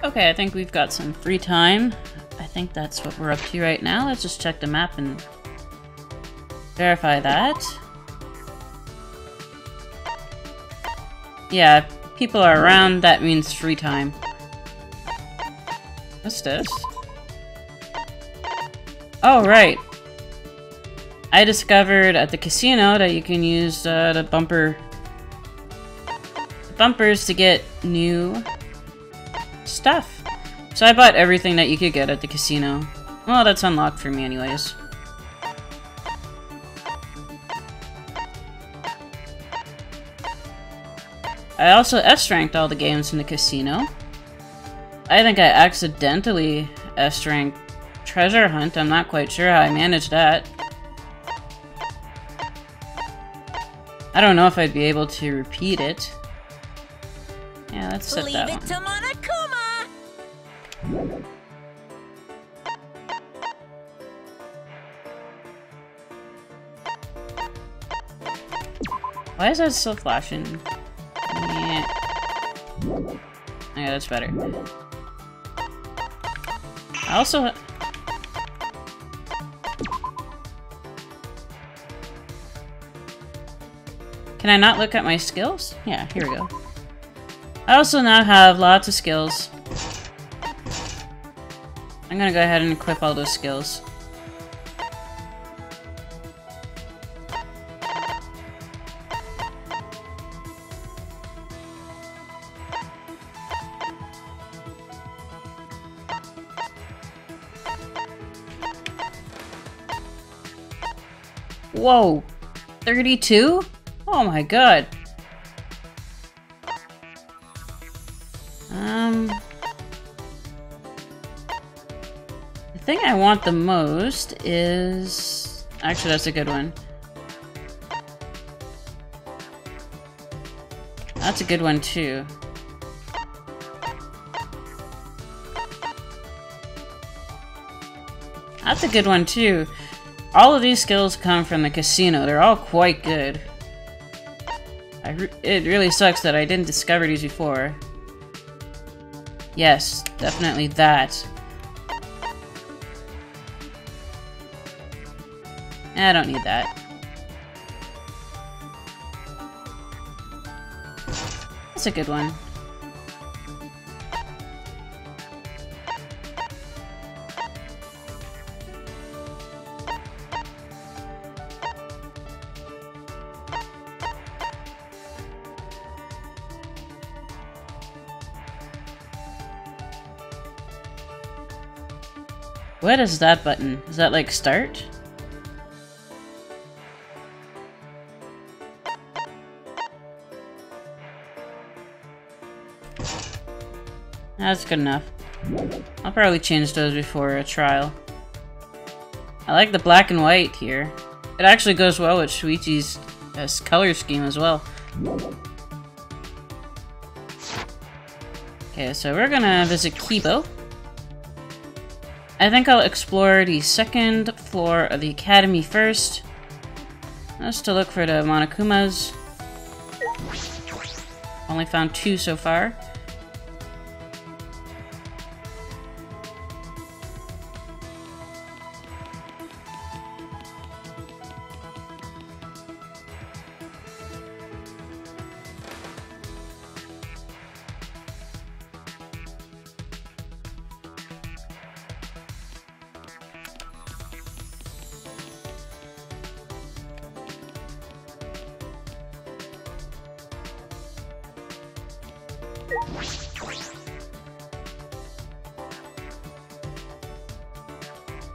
Okay, I think we've got some free time. I think that's what we're up to right now. Let's just check the map and verify that. Yeah, if people are around, that means free time. What's this? Oh, right. I discovered at the casino that you can use the bumpers to get new stuff. So I bought everything that you could get at the casino. Well, that's unlocked for me anyways. I also S-ranked all the games in the casino. I think I accidentally S-ranked Treasure Hunt. I'm not quite sure how I managed that. I don't know if I'd be able to repeat it. Yeah, let's set that one. Why is that still flashing? Yeah. Okay, that's better. I also... Can I not look at my skills? Yeah, here we go. I also now have lots of skills. I'm gonna go ahead and equip all those skills. Whoa! 32? Oh my god. The thing I want the most is... Actually, that's a good one. That's a good one, too. That's a good one, too. All of these skills come from the casino. They're all quite good. It really sucks that I didn't discover these before. Yes, definitely that. I don't need that. That's a good one. What is that button? Is that like start? That's good enough. I'll probably change those before a trial. I like the black and white here. It actually goes well with Shuichi's color scheme as well. Okay, so we're gonna visit Kibo. I think I'll explore the second floor of the academy first. Just to look for the Monokumas. Only found 2 so far.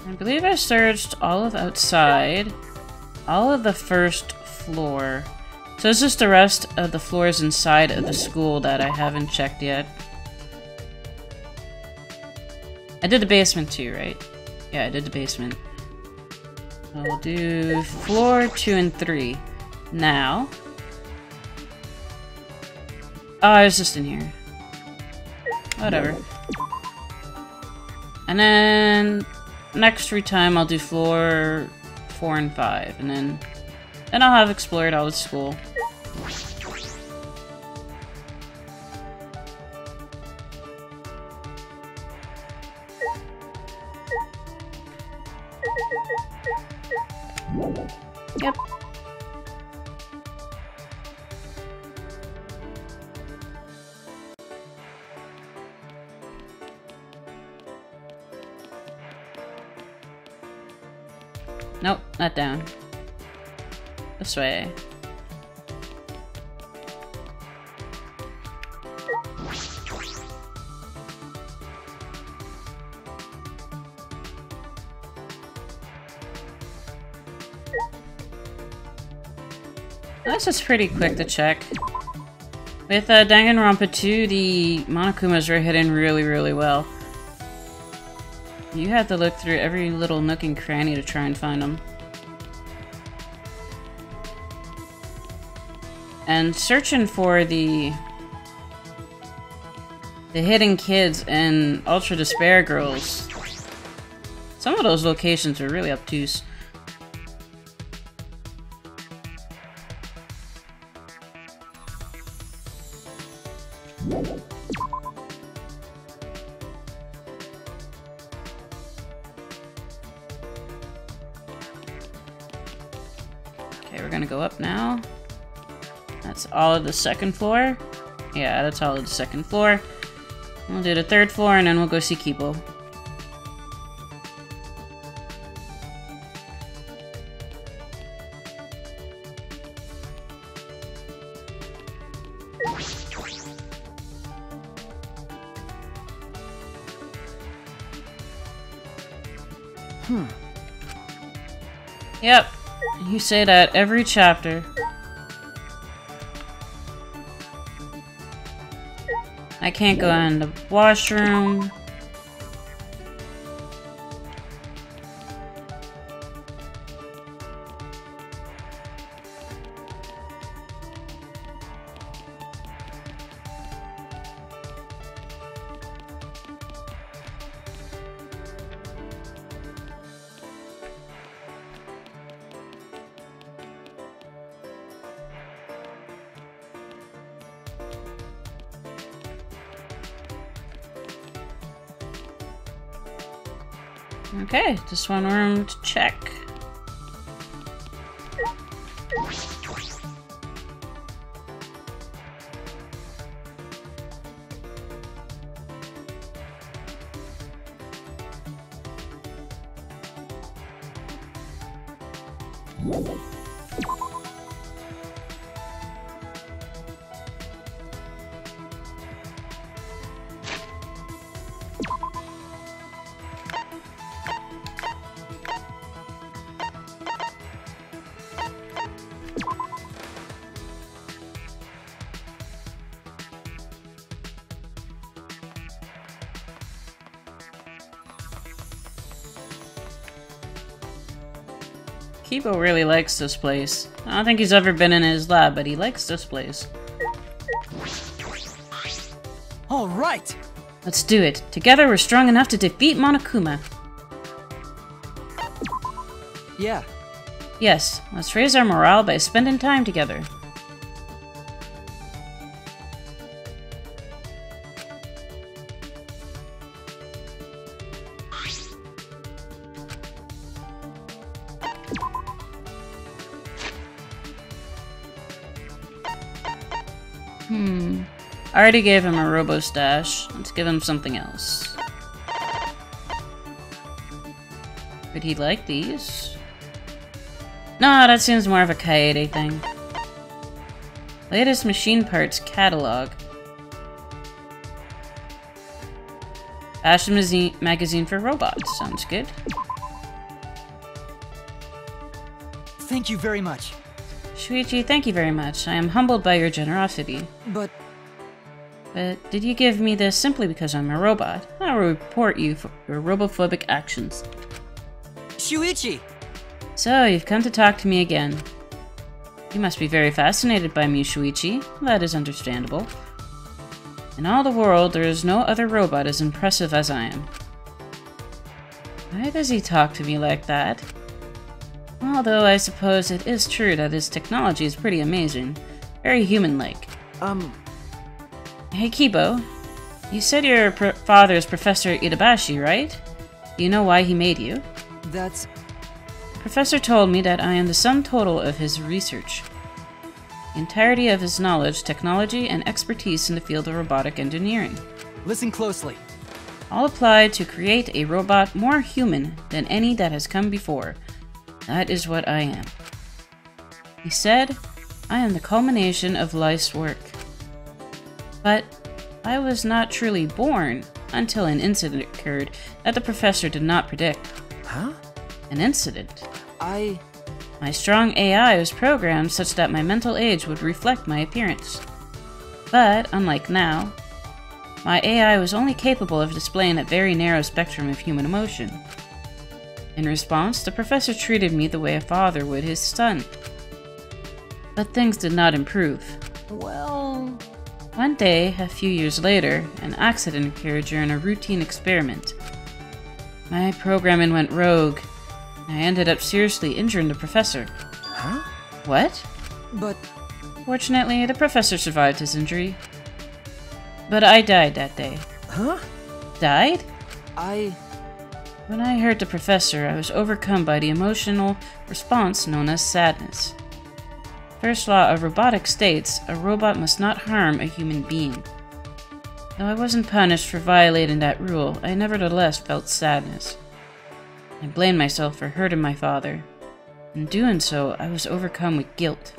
I believe I searched all of outside, all of the first floor. So it's just the rest of the floors inside of the school that I haven't checked yet. I did the basement too, right? Yeah, I did the basement. I'll do floor 2 and 3. Now. Oh, I was just in here. Whatever. And then next free time I'll do floor 4 and 5, and then I'll have explored all the school. Yep. Nope, not down. This way. This is pretty quick to check. With Danganronpa 2, the Monokumas were hidden really well. You had to look through every little nook and cranny to try and find them. And searching for the hidden kids and Ultra Despair girls, some of those locations are really obtuse. Okay, we're gonna go up now. That's all of the second floor. Yeah, that's all of the second floor. We'll do the third floor and then we'll go see Kipo. Yep, you say that every chapter. I can't go in the washroom. Okay, just one room to check. Kipo really likes this place. I don't think he's ever been in his lab, but he likes this place. All right. Let's do it. Together we're strong enough to defeat Monokuma. Yeah. Yes, let's raise our morale by spending time together. I already gave him a Robo Stash. Let's give him something else. Would he like these? No, that seems more of a Kaede thing. Latest machine parts catalog. Fashion magazine for robots. Sounds good. Thank you very much. Shuichi, thank you very much. I am humbled by your generosity. But did you give me this simply because I'm a robot? I will report you for your robophobic actions. Shuichi! So, you've come to talk to me again. You must be very fascinated by me, Shuichi. That is understandable. In all the world, there is no other robot as impressive as I am. Why does he talk to me like that? Although I suppose it is true that his technology is pretty amazing. Very human-like. Hey Kipo, you said your father is Professor Itabashi, right? Do you know why he made you? That's... Professor told me that I am the sum total of his research. The entirety of his knowledge, technology, and expertise in the field of robotic engineering. Listen closely. All applied to create a robot more human than any that has come before. That is what I am. He said, I am the culmination of life's work. But I was not truly born until an incident occurred that the professor did not predict. Huh? An incident. My strong AI was programmed such that my mental age would reflect my appearance. But, unlike now, my AI was only capable of displaying a very narrow spectrum of human emotion. In response, the professor treated me the way a father would his son. But things did not improve. Well... One day, a few years later, an accident occurred during a routine experiment. My programming went rogue. I ended up seriously injuring the professor. Huh? What? But... Fortunately, the professor survived his injury. But I died that day. Huh? Died? When I heard the professor, I was overcome by the emotional response known as sadness. First law of robotics states, a robot must not harm a human being. Though I wasn't punished for violating that rule, I nevertheless felt sadness. I blamed myself for hurting my father. In doing so, I was overcome with guilt.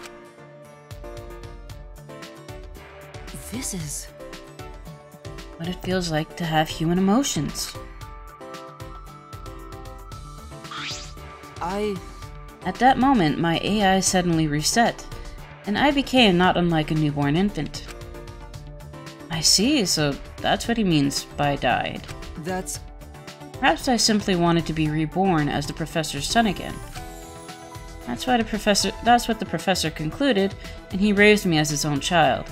This is... What it feels like to have human emotions. At that moment, my AI suddenly reset, and I became not unlike a newborn infant. I see, so that's what he means by died. That's... Perhaps I simply wanted to be reborn as the professor's son again. That's what the professor concluded, and he raised me as his own child.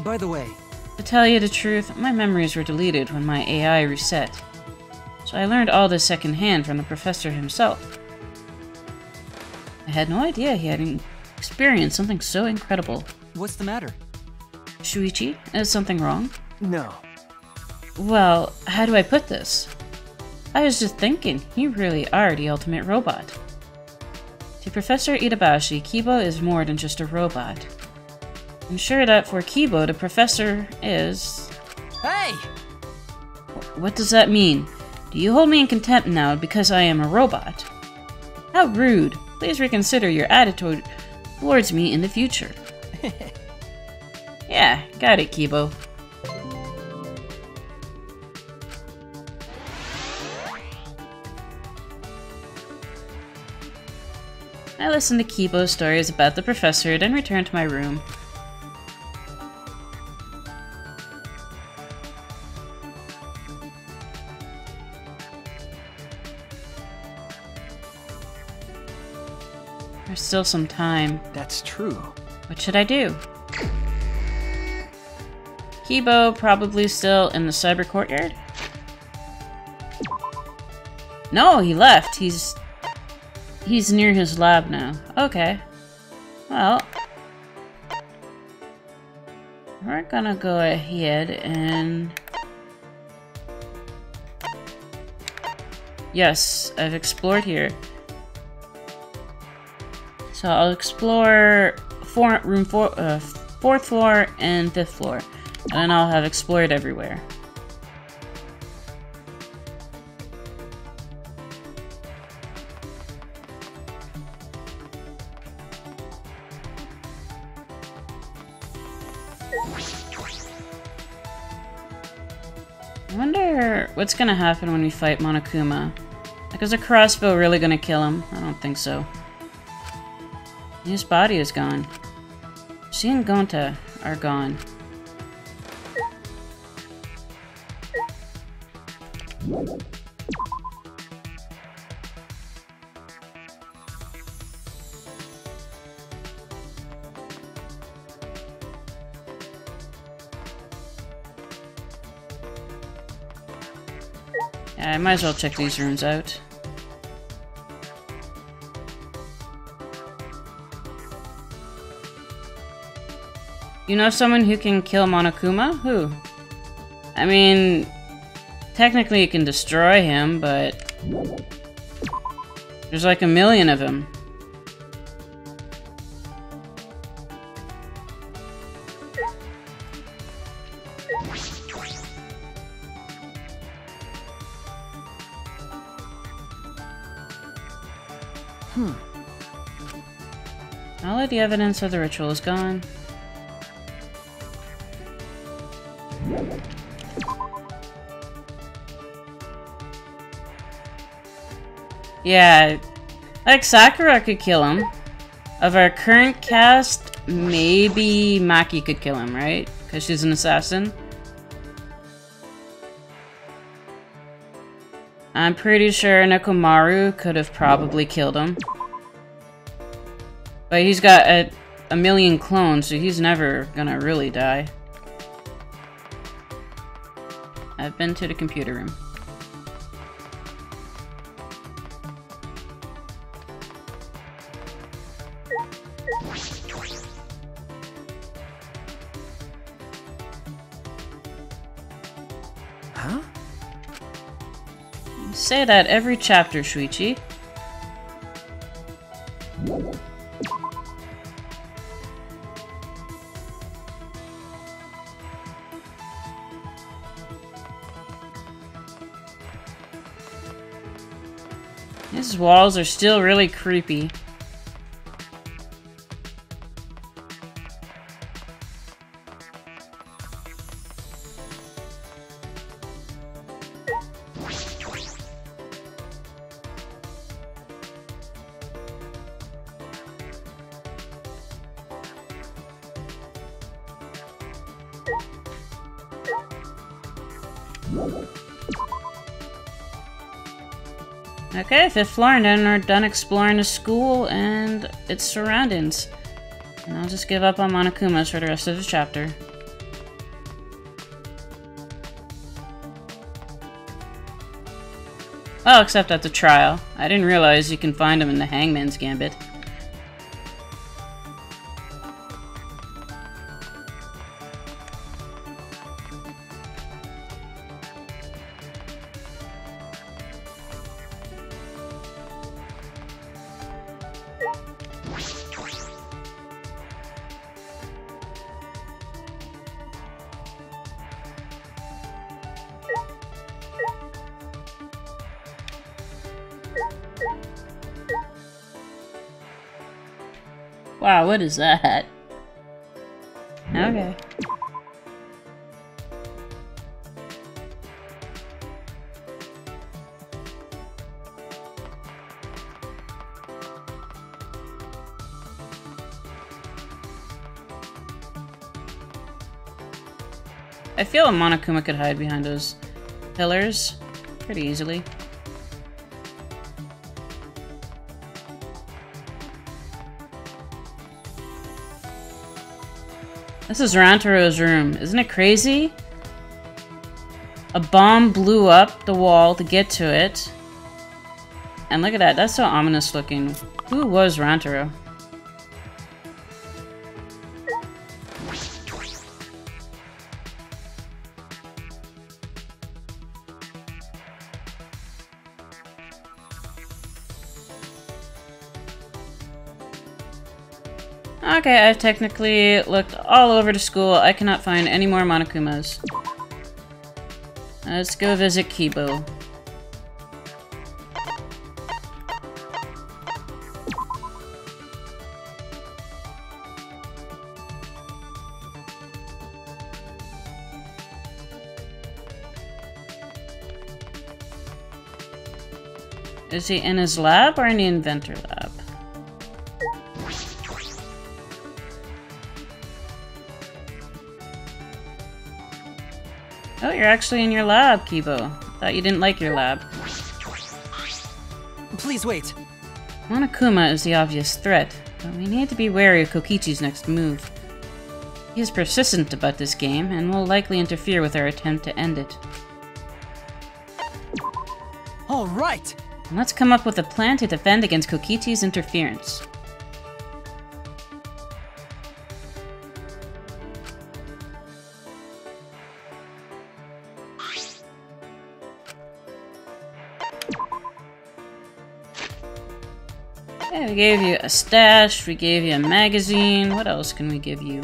By the way... To tell you the truth, my memories were deleted when my AI reset. So I learned all this secondhand from the professor himself. I had no idea he had experienced something so incredible. What's the matter? Shuichi, is something wrong? No. Well, how do I put this? I was just thinking, you really are the ultimate robot. To Professor Itabashi, Kibo is more than just a robot. I'm sure that for Kibo, the professor is... Hey! What does that mean? Do you hold me in contempt now because I am a robot? How rude. Please reconsider your attitude towards me in the future. Yeah, got it, Kibo. I listened to Kibo's stories about the professor, then returned to my room. There's still some time. That's true. What should I do? Kibo probably still in the cyber courtyard? No, he left. He's near his lab now. Okay. Well, we're gonna go ahead and... Yes, I've explored here. So I'll explore fourth floor and fifth floor, and then I'll have explored everywhere. I wonder what's gonna happen when we fight Monokuma. Like, is a crossbow really gonna kill him? I don't think so. His body is gone. She and Gonta are gone. Yeah, I might as well check these rooms out. You know someone who can kill Monokuma? Who? I mean, technically you can destroy him, but... There's like a million of them. All of the evidence of the ritual is gone. Yeah, like Sakura could kill him. Of our current cast, maybe Maki could kill him, right? Because she's an assassin. I'm pretty sure Nekomaru could have probably killed him. But he's got a million clones, so he's never gonna really die. I've been to the computer room. Huh? You say that every chapter, Shuichi. These walls are still really creepy. Okay, 5th floor, and then we're done exploring the school and its surroundings. And I'll just give up on Monokuma's for the rest of the chapter. Well, except at the trial. I didn't realize you can find them in the Hangman's Gambit. Wow, what is that? Okay. I feel a Monokuma could hide behind those pillars pretty easily. This is Rantaro's room. Isn't it crazy? A bomb blew up the wall to get to it. And look at that. That's so ominous looking. Who was Rantaro? Okay, I've technically looked all over the school. I cannot find any more Monokumas. Let's go visit Kibo. Is he in his lab or in the inventor lab? Oh, you're actually in your lab, Kibo. Thought you didn't like your lab. Please wait. Monokuma is the obvious threat, but we need to be wary of Kokichi's next move. He is persistent about this game, and will likely interfere with our attempt to end it. All right. Let's come up with a plan to defend against Kokichi's interference. Okay, we gave you a stash, we gave you a magazine. What else can we give you?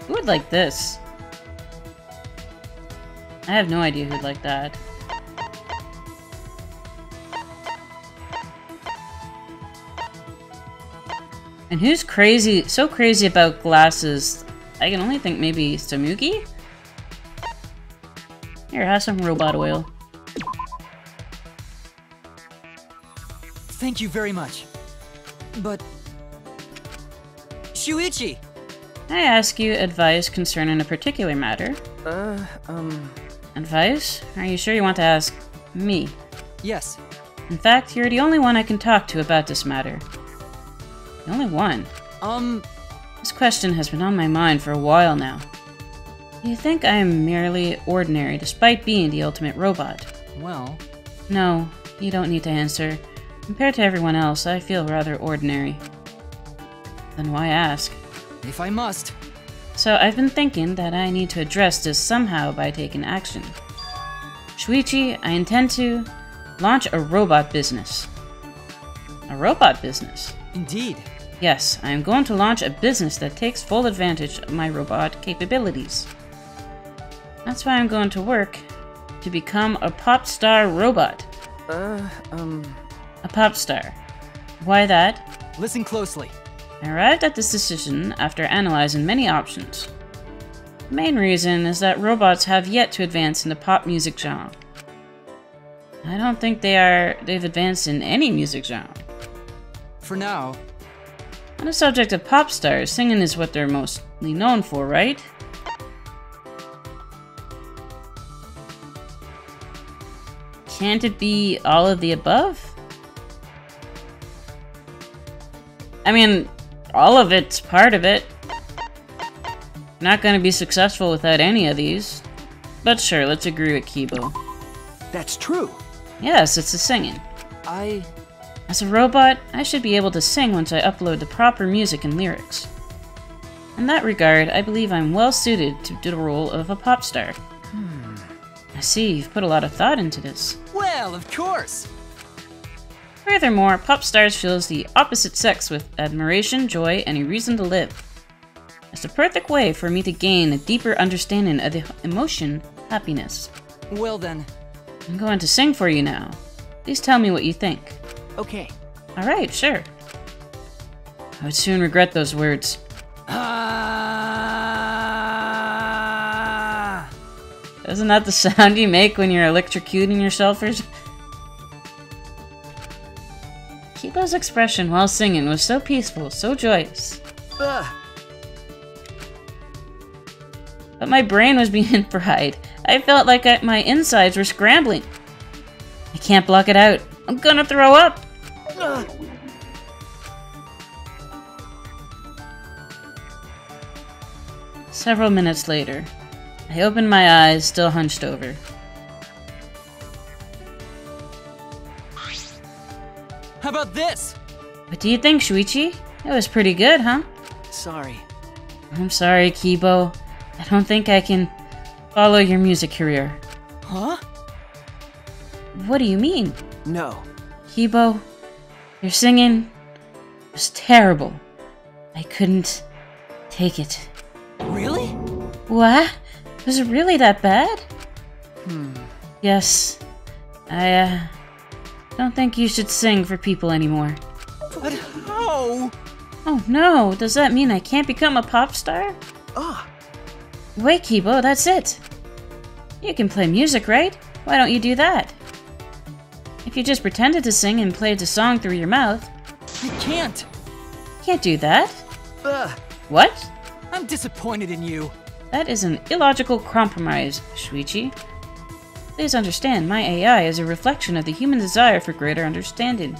Who would like this? I have no idea who'd like that. And who's crazy, so crazy about glasses? I can only think maybe Samugi? Here, have some robot oil. Thank you very much. But... Shuichi! I ask you advice concerning a particular matter. Advice? Are you sure you want to ask me? Yes. In fact, you're the only one I can talk to about this matter. The only one? This question has been on my mind for a while now. Do you think I am merely ordinary despite being the ultimate robot? Well... No, you don't need to answer. Compared to everyone else, I feel rather ordinary. Then why ask? If I must. So I've been thinking that I need to address this somehow by taking action. Shuichi, I intend to launch a robot business. A robot business? Indeed. Yes, I am going to launch a business that takes full advantage of my robot capabilities. That's why I'm going to work to become a pop star robot. A pop star. Why that? Listen closely. I arrived at this decision after analyzing many options. The main reason is that robots have yet to advance in the pop music genre. I don't think they've advanced in any music genre. For now. On the subject of pop stars, singing is what they're mostly known for, right? Can't it be all of the above? I mean, all of it's part of it. Not going to be successful without any of these. But sure, let's agree with Kibo. That's true. Yes, it's the singing. As a robot, I should be able to sing once I upload the proper music and lyrics. In that regard, I believe I'm well suited to do the role of a pop star. I see, you've put a lot of thought into this. Well, of course! Furthermore, pop stars fills the opposite sex with admiration, joy, and a reason to live. It's the perfect way for me to gain a deeper understanding of the emotion, happiness. Well then. I'm going to sing for you now. Please tell me what you think. Okay. Alright, sure. I would soon regret those words. Isn't that the sound you make when you're electrocuting yourself or something? Kibo's expression while singing was so peaceful, so joyous. But my brain was being fried. I felt like my insides were scrambling. I can't block it out. I'm gonna throw up! Several minutes later, I opened my eyes, still hunched over. How about this? What do you think, Shuichi? It was pretty good, huh? Sorry. I'm sorry, Kibo. I don't think I can follow your music career. Huh? What do you mean? No. Kibo, your singing was terrible. I couldn't take it. Really? What? Was it really that bad? Yes. I don't think you should sing for people anymore. But how? Oh no, does that mean I can't become a pop star? Wait, Kibo, that's it. You can play music, right? Why don't you do that? If you just pretended to sing and played the song through your mouth... I can't! Can't do that? What? I'm disappointed in you. That is an illogical compromise, Shuichi. Please understand, my AI is a reflection of the human desire for greater understanding.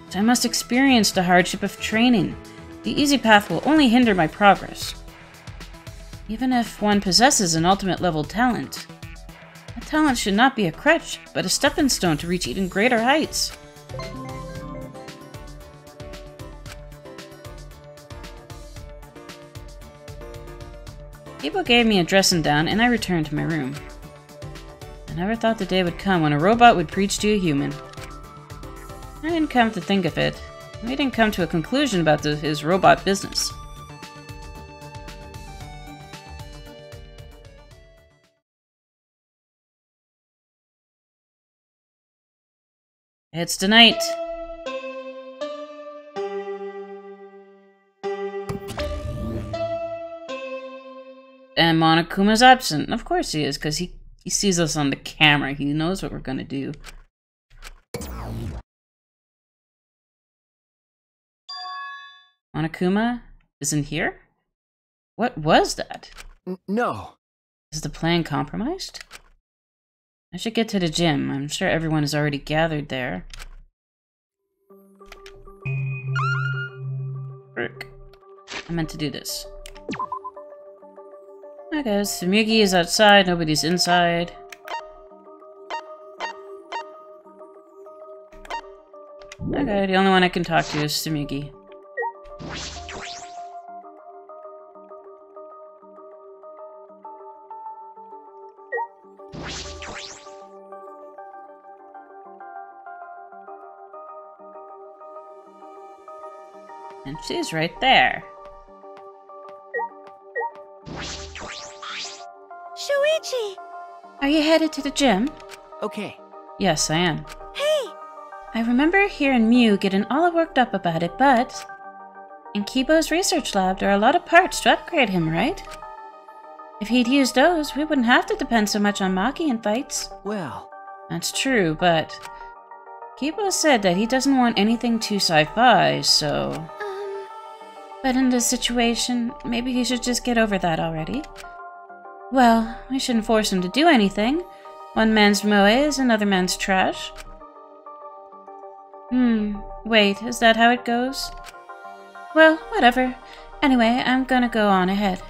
But I must experience the hardship of training. The easy path will only hinder my progress. Even if one possesses an ultimate level talent, that Talent should not be a crutch, but a stepping stone to reach even greater heights. People gave me a dressing down, and I returned to my room. I never thought the day would come when a robot would preach to a human. I didn't come to think of it. We didn't come to a conclusion about his robot business. It's tonight. And Monokuma's absent. Of course he is, because he sees us on the camera. He knows what we're gonna do. Monokuma isn't here? What was that? No. Is the plan compromised? I should get to the gym. I'm sure everyone is already gathered there. Frick. I meant to do this. Okay, Tsumugi is outside, nobody's inside. Okay, the only one I can talk to is Tsumugi. And she's right there. Shuichi! Are you headed to the gym? Okay. Yes, I am. Hey! I remember hearing Mew getting all worked up about it, but... in Kibo's research lab, there are a lot of parts to upgrade him, right? If he'd used those, we wouldn't have to depend so much on Maki in fights. Well... That's true, but... Kibo said that he doesn't want anything too sci-fi, so... But in this situation, maybe he should just get over that already. Well, we shouldn't force him to do anything. One man's moe is another man's trash. Wait, is that how it goes? Well, whatever. Anyway, I'm gonna go on ahead.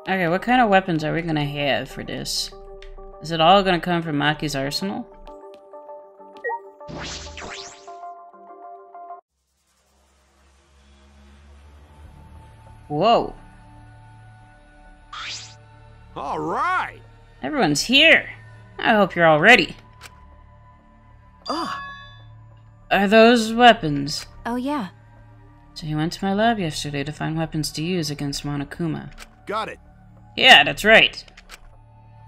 Okay, what kind of weapons are we gonna have for this? Is it all gonna come from Maki's arsenal? Whoa. All right. Everyone's here. I hope you're all ready. Are those weapons? Oh, yeah. So you went to my lab yesterday to find weapons to use against Monokuma. Got it. Yeah, that's right.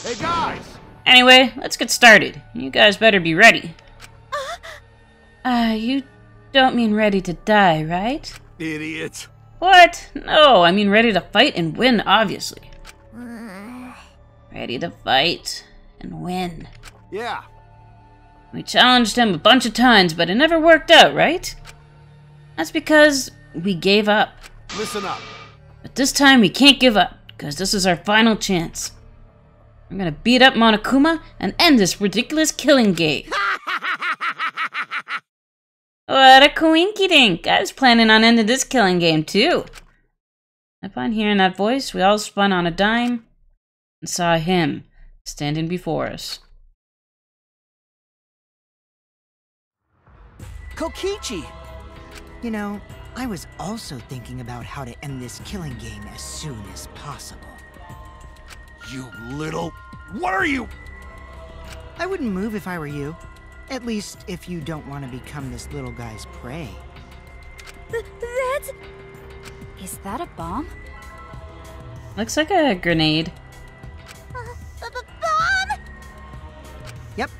Hey, guys. Anyway, let's get started. You guys better be ready. You don't mean ready to die, right? Idiot. What? No, I mean ready to fight and win, obviously. Ready to fight and win. Yeah. We challenged him a bunch of times, but it never worked out, right? That's because we gave up. Listen up. But this time we can't give up, because this is our final chance. I'm gonna beat up Monokuma and end this ridiculous killing game. What a coinky-dink! I was planning on ending this killing game too. Upon hearing that voice, we all spun on a dime and saw him standing before us. Kokichi! You know, I was also thinking about how to end this killing game as soon as possible. You little... What are you? I wouldn't move if I were you. At least, if you don't want to become this little guy's prey. That's... Is that a bomb? Looks like a grenade. Bomb? Yep,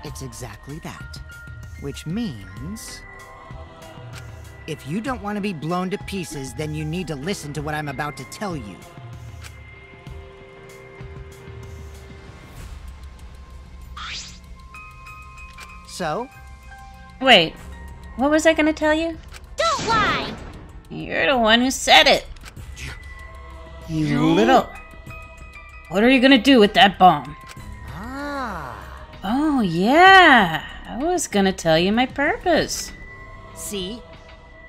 it's exactly that. Which means... if you don't want to be blown to pieces, then you need to listen to what I'm about to tell you. So? Wait, what was I gonna tell you? Don't lie! You're the one who said it. You little... What are you gonna do with that bomb? Ah. Oh, yeah. I was gonna tell you my purpose. See?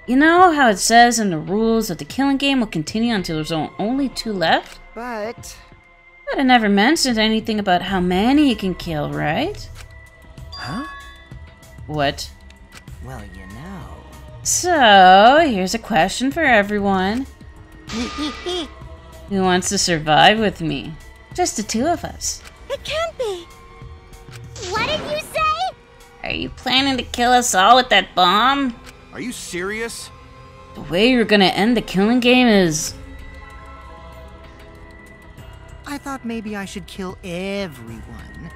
You know how it says in the rules that the killing game will continue until there's only 2 left? But But it never mentioned anything about how many you can kill, right? Huh? What? Well, you know. So, here's a question for everyone. Who wants to survive with me? Just the 2 of us. It can't be! What did you say? Are you planning to kill us all with that bomb? Are you serious? The way you're gonna end the killing game is... I thought maybe I should kill everyone.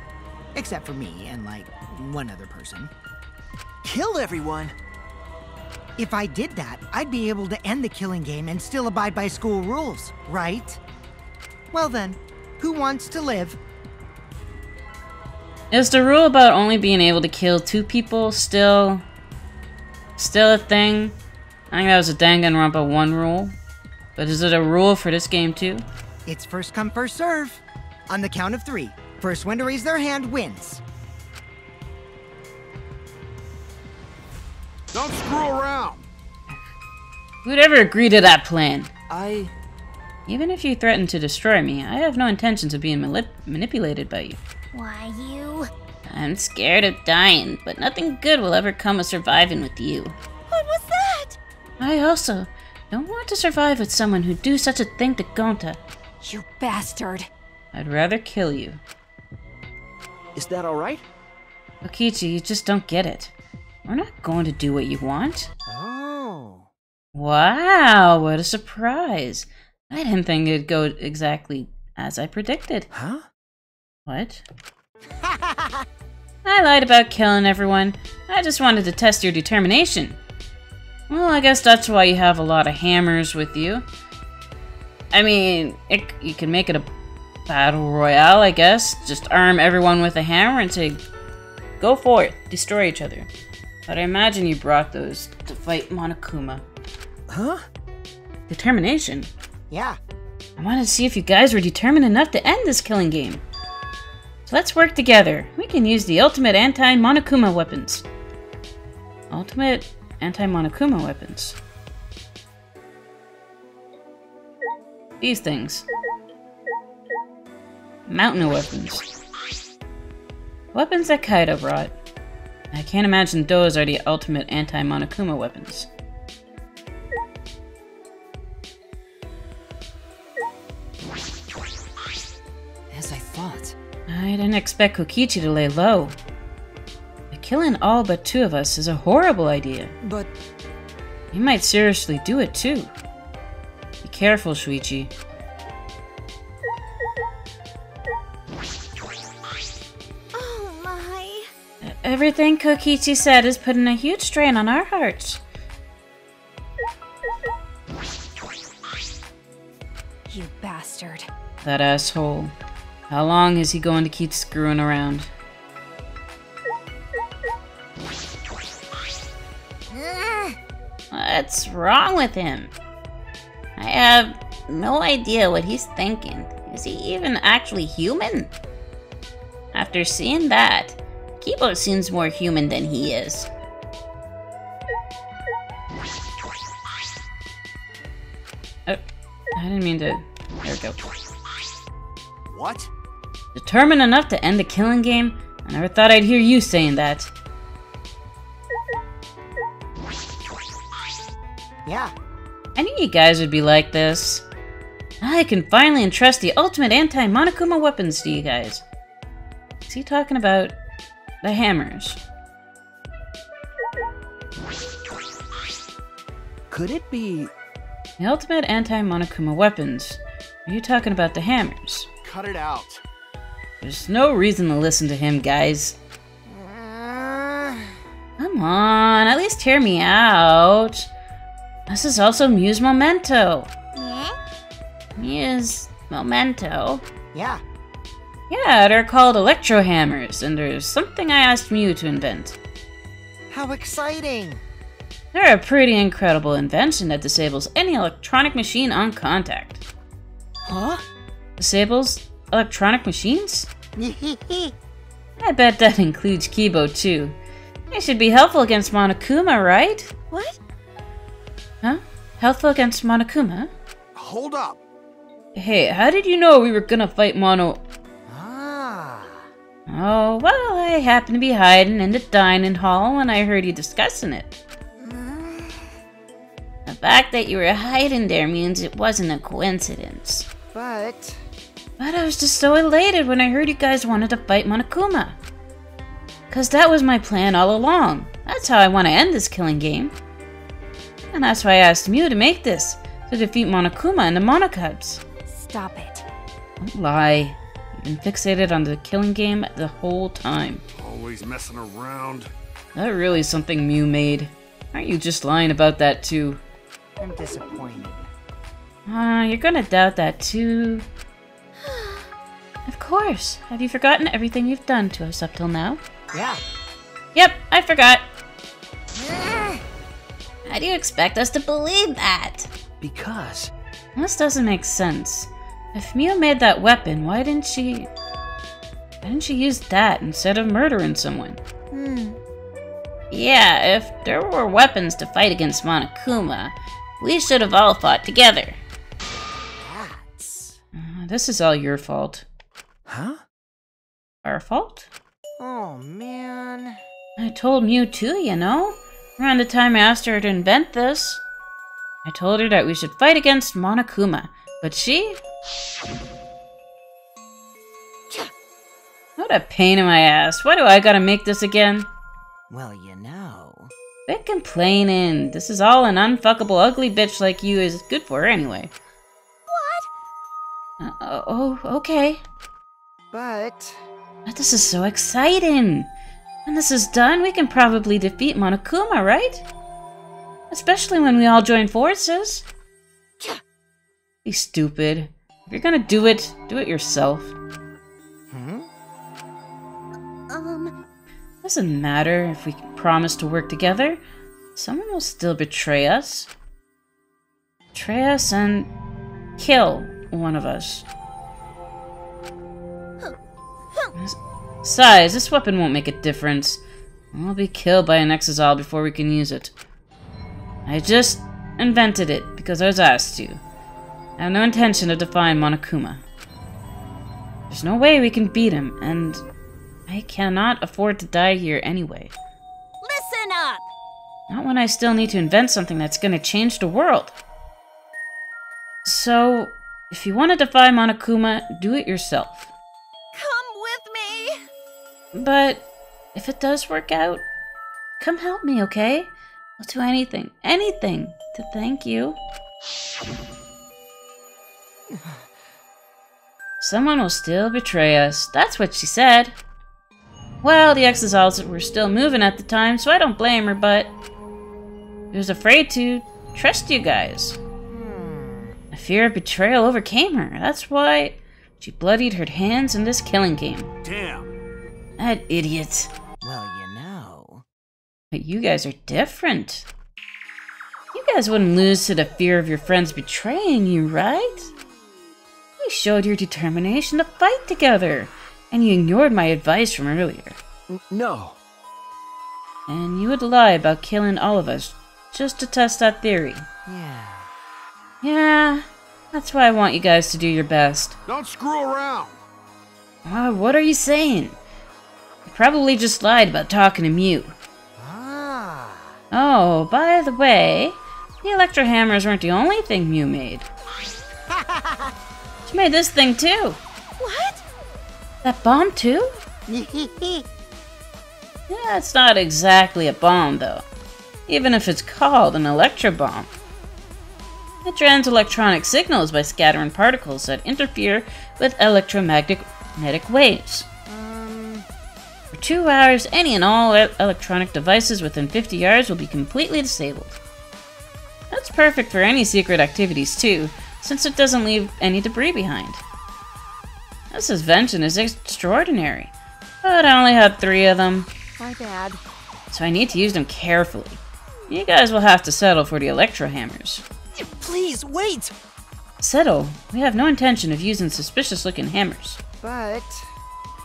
Except for me and, like, one other person. Kill everyone? If I did that, I'd be able to end the killing game and still abide by school rules, right? Well then, who wants to live? Is the rule about only being able to kill 2 people still a thing? I think that was a Danganronpa 1 rule. But is it a rule for this game too? It's first come, first serve. On the count of 3. First one to raise their hand wins. Don't screw around. Who'd ever agree to that plan? I... Even if you threaten to destroy me, I have no intentions of being manipulated by you. Why, you... I'm scared of dying, but nothing good will ever come of surviving with you. What was that? I also don't want to survive with someone who'd do such a thing to Gonta. You bastard. I'd rather kill you. Is that alright? Okichi, you just don't get it. We're not going to do what you want. Oh. Wow, what a surprise. I didn't think it'd go exactly as I predicted. Huh? What? I lied about killing everyone. I just wanted to test your determination. Well, I guess that's why you have a lot of hammers with you. I mean, you can make it a battle royale, I guess. Just arm everyone with a hammer and say, go for it, destroy each other. But I imagine you brought those to fight Monokuma. Huh? Determination? Yeah. I wanted to see if you guys were determined enough to end this killing game. So let's work together. We can use the ultimate anti-Monokuma weapons. Ultimate anti-Monokuma weapons. These things. Mountain weapons. Weapons that Kaido brought. I can't imagine those are the ultimate anti-Monokuma weapons. As I thought. I didn't expect Kokichi to lay low. But killing all but 2 of us is a horrible idea. But... He might seriously do it too. Be careful, Shuichi. Oh my. Everything Kokichi said is putting a huge strain on our hearts. You bastard. That asshole. How long is he going to keep screwing around? What's wrong with him? I have no idea what he's thinking. Is he even actually human? After seeing that, Kibo seems more human than he is. Oh, I didn't mean to... There we go. What? Determined enough to end the killing game? I never thought I'd hear you saying that. Yeah. I knew you guys would be like this. I can finally entrust the ultimate anti-Monokuma weapons to you guys. Is he talking about the hammers? Could it be... The ultimate anti-Monokuma weapons. Are you talking about the hammers? Cut it out. There's no reason to listen to him, guys. Come Come on, at least hear me out. This is also Mew's memento. Yeah? Mew's memento? Yeah. Yeah, they're called electro hammers, and there's something I asked Mew to invent. How exciting! They're a pretty incredible invention that disables any electronic machine on contact. Huh? Disables electronic machines? I bet that includes Kibo too. They should be helpful against Monokuma, right? What? Huh? Helpful against Monokuma? Hold up. Hey, how did you know we were gonna fight Mono... Ah. Oh, well, I happened to be hiding in the dining hall when I heard you discussing it. The fact that you were hiding there means it wasn't a coincidence. But I was just so elated when I heard you guys wanted to fight Monokuma. 'Cause that was my plan all along. That's how I want to end this killing game. And that's why I asked Mew to make this, to defeat Monokuma and the Monocubs. Stop it. Don't lie. You've been fixated on the killing game the whole time. Always messing around. That really is something Mew made. Aren't you just lying about that too? I'm disappointed. You're gonna doubt that too. Of course. Have you forgotten everything you've done to us up till now? Yeah. Yep, I forgot. How do you expect us to believe that? Because... This doesn't make sense. If Mew made that weapon, why didn't she use that instead of murdering someone? Yeah, if there were weapons to fight against Monokuma, we should have all fought together. That's... This is all your fault. Huh? Our fault? Oh, man. I told Mew too, you know? Around the time I asked her to invent this. I told her that we should fight against Monokuma, but she... What a pain in my ass. Why do I gotta make this again? Well, you know... Quit complaining. This is all an unfuckable ugly bitch like you is good for anyway. What? Oh, okay. But This is so exciting. When this is done, we can probably defeat Monokuma, right? Especially when we all join forces. Be stupid. If you're gonna do it yourself. Doesn't matter if we promise to work together. Someone will still betray us. Betray us and kill one of us. Besides, this weapon won't make a difference. I'll be killed by an Exazal before we can use it. I just invented it because I was asked to. I have no intention of defying Monokuma. There's no way we can beat him, and I cannot afford to die here anyway. Listen up! Not when I still need to invent something that's gonna change the world. So, if you want to defy Monokuma, do it yourself. Come with me! But if it does work out, come help me, okay? I'll do anything to thank you. Someone will still betray us. That's what she said. Well, the Exazals were still moving at the time, so I don't blame her, but she was afraid to trust you guys. A fear of betrayal overcame her. That's why she bloodied her hands in this killing game. Damn. That idiot. well, you know... But you guys are different. You guys wouldn't lose to the fear of your friends betraying you, right? You showed your determination to fight together, and you ignored my advice from earlier. No. And you would lie about killing all of us just to test that theory. Yeah. Yeah, that's why I want you guys to do your best. Don't screw around. What are you saying? You probably just lied about talking to Mew. Ah. Oh, by the way, the electro hammers weren't the only thing Mew made. She made this thing too. What? That bomb too? Yeah, it's not exactly a bomb though, even if it's called an electro bomb. It transmits electronic signals by scattering particles that interfere with electromagnetic waves. For 2 hours, any and all electronic devices within 50 yards will be completely disabled. That's perfect for any secret activities too, since it doesn't leave any debris behind. This invention is extraordinary, but I only had 3 of them. My bad. So I need to use them carefully. You guys will have to settle for the electro hammers. Please, wait! Settle? We have no intention of using suspicious-looking hammers. But...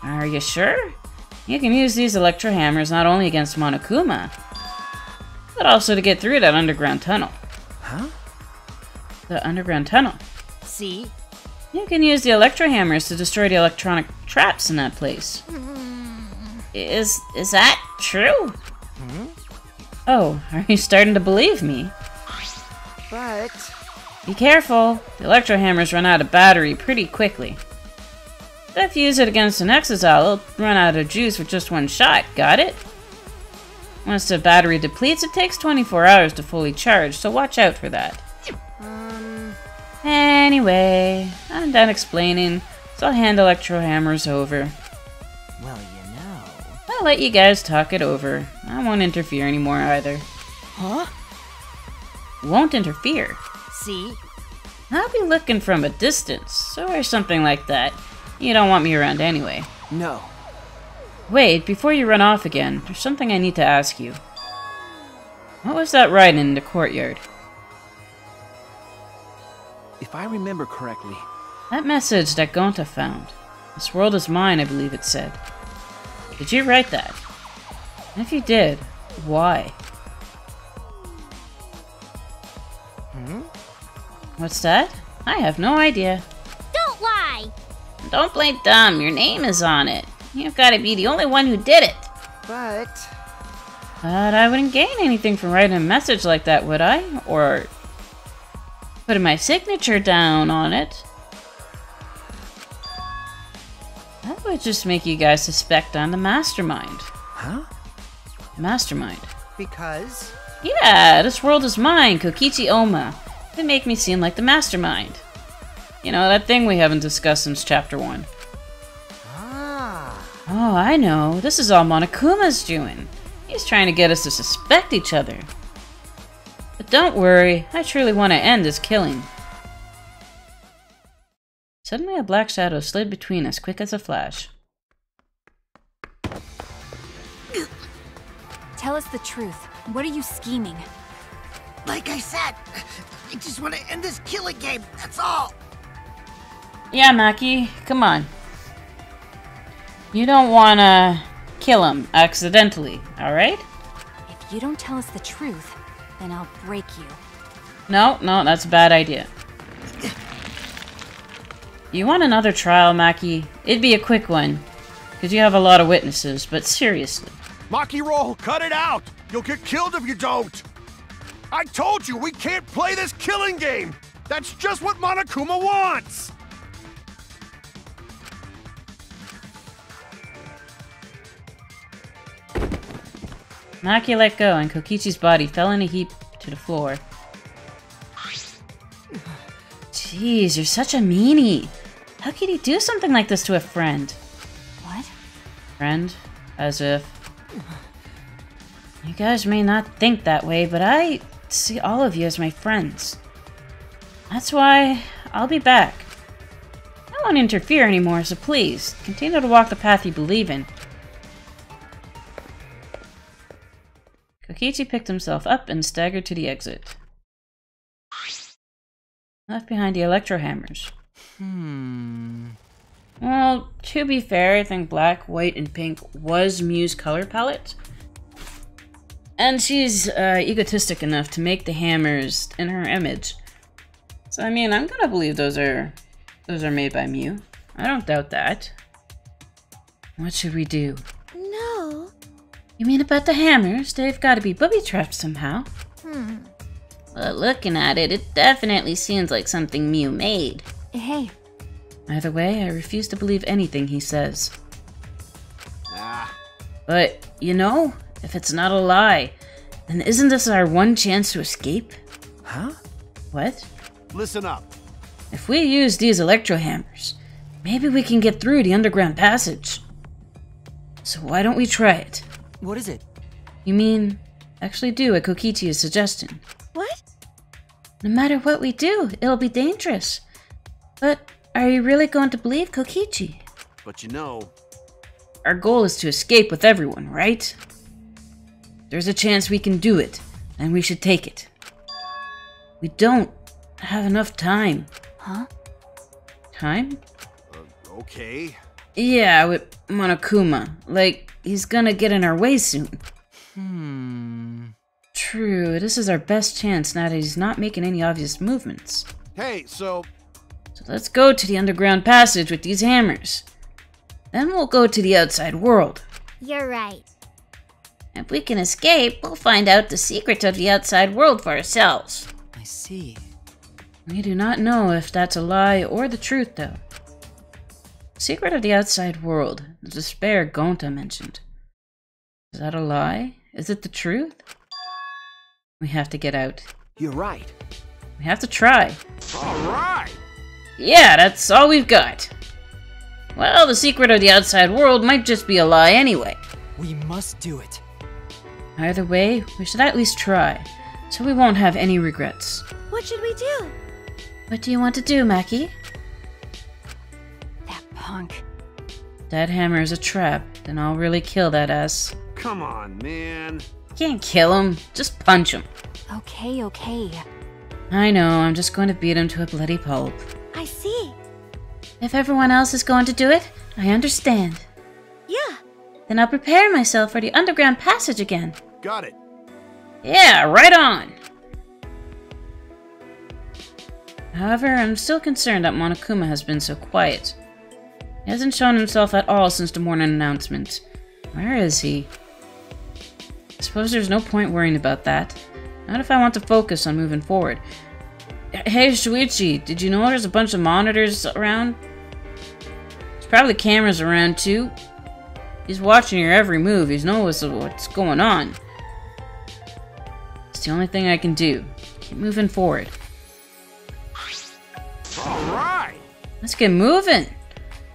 Are you sure? You can use these electro hammers not only against Monokuma, but also to get through that underground tunnel. Huh? The underground tunnel. See? You can use the electro hammers to destroy the electronic traps in that place. Is that true? Oh, are you starting to believe me? But... Be careful. The electro hammers run out of battery pretty quickly. If you use it against an exile, it'll run out of juice with just 1 shot. Got it? Once the battery depletes, it takes 24 hours to fully charge, so watch out for that. Anyway, I'm done explaining, so I'll hand electro hammers over. Well, you know... I'll let you guys talk it over. I won't interfere anymore either. Huh? Won't interfere. See? I'll be looking from a distance, or something like that. You don't want me around anyway. No. Wait, before you run off again, there's something I need to ask you. What was that writing in the courtyard? If I remember correctly... That message that Gonta found. This world is mine, I believe it said. Did you write that? And if you did, why? What's that? I have no idea. Don't lie! Don't play dumb, your name is on it. You've got to be the only one who did it. But I wouldn't gain anything from writing a message like that, would I? Or putting my signature down on it. That would just make you guys suspect I'm the mastermind. Huh? Mastermind. Because? Yeah, this world is mine, Kokichi Oma. They make me seem like the mastermind. You know, that thing we haven't discussed since chapter 1. Ah. Oh, I know. This is all Monokuma's doing. He's trying to get us to suspect each other. But don't worry, I truly want to end this killing. Suddenly a black shadow slid between us, quick as a flash. Tell us the truth. What are you scheming? Like I said, I just want to end this killing game, that's all! Yeah, Maki, come on. You don't want to kill him accidentally, alright? If you don't tell us the truth, then I'll break you. No, that's a bad idea. You want another trial, Maki? It'd be a quick one, because you have a lot of witnesses, but seriously. Maki roll, cut it out! You'll get killed if you don't! I told you, we can't play this killing game! That's just what Monokuma wants! Maki let go, and Kokichi's body fell in a heap to the floor. Jeez, you're such a meanie. How could he do something like this to a friend? What? Friend? As if... You guys may not think that way, but I see all of you as my friends. That's why I'll be back. I won't interfere anymore, so please, continue to walk the path you believe in. Kokichi picked himself up and staggered to the exit. Left behind the electro hammers. Well, to be fair, I think black, white, and pink was Miu's color palette. And she's egotistic enough to make the hammers in her image. So I mean, I'm gonna believe those are made by Miu. I don't doubt that. What should we do? No. You mean about the hammers? They've got to be booby-trapped somehow. Well, looking at it, it definitely seems like something Miu made. Hey. Either way, I refuse to believe anything he says. But, you know, if it's not a lie, then isn't this our one chance to escape? Huh? What? Listen up. If we use these electro hammers, maybe we can get through the underground passage. So why don't we try it? What is it? You mean, actually do what Kokichi is suggesting. What? No matter what we do, it'll be dangerous. But are you really going to believe Kokichi? But you know, Our goal is to escape with everyone, right? There's a chance we can do it, and we should take it. We don't have enough time. Huh? Time? okay. Yeah, with Monokuma. Like, he's gonna get in our way soon. True, this is our best chance now that he's not making any obvious movements. Hey, so So let's go to the underground passage with these hammers. Then we'll go to the outside world. You're right. If we can escape, we'll find out the secret of the outside world for ourselves. I see. We do not know if that's a lie or the truth, though. Secret of the outside world, the Despair Gonta mentioned. Is that a lie? Is it the truth? We have to get out. You're right. We have to try. all right. Yeah, that's all we've got. Well, the secret of the outside world might just be a lie anyway. We must do it. Either way, we should at least try, so we won't have any regrets. What should we do? What do you want to do, Maki? That punk. That hammer is a trap, then I'll really kill that ass. Come on, man. Can't kill him, just punch him. Okay, okay. I know, I'm just going to beat him to a bloody pulp. I see. If everyone else is going to do it, I understand. Yeah. Then I'll prepare myself for the underground passage again. Got it. Yeah, right on! However, I'm still concerned that Monokuma has been so quiet. He hasn't shown himself at all since the morning announcement. Where is he? I suppose there's no point worrying about that. Not if I want to focus on moving forward. Hey Shuichi, did you know there's a bunch of monitors around? There's probably cameras around too. He's watching your every move, he knows what's going on. It's the only thing I can do. Keep moving forward. All right. Let's get moving!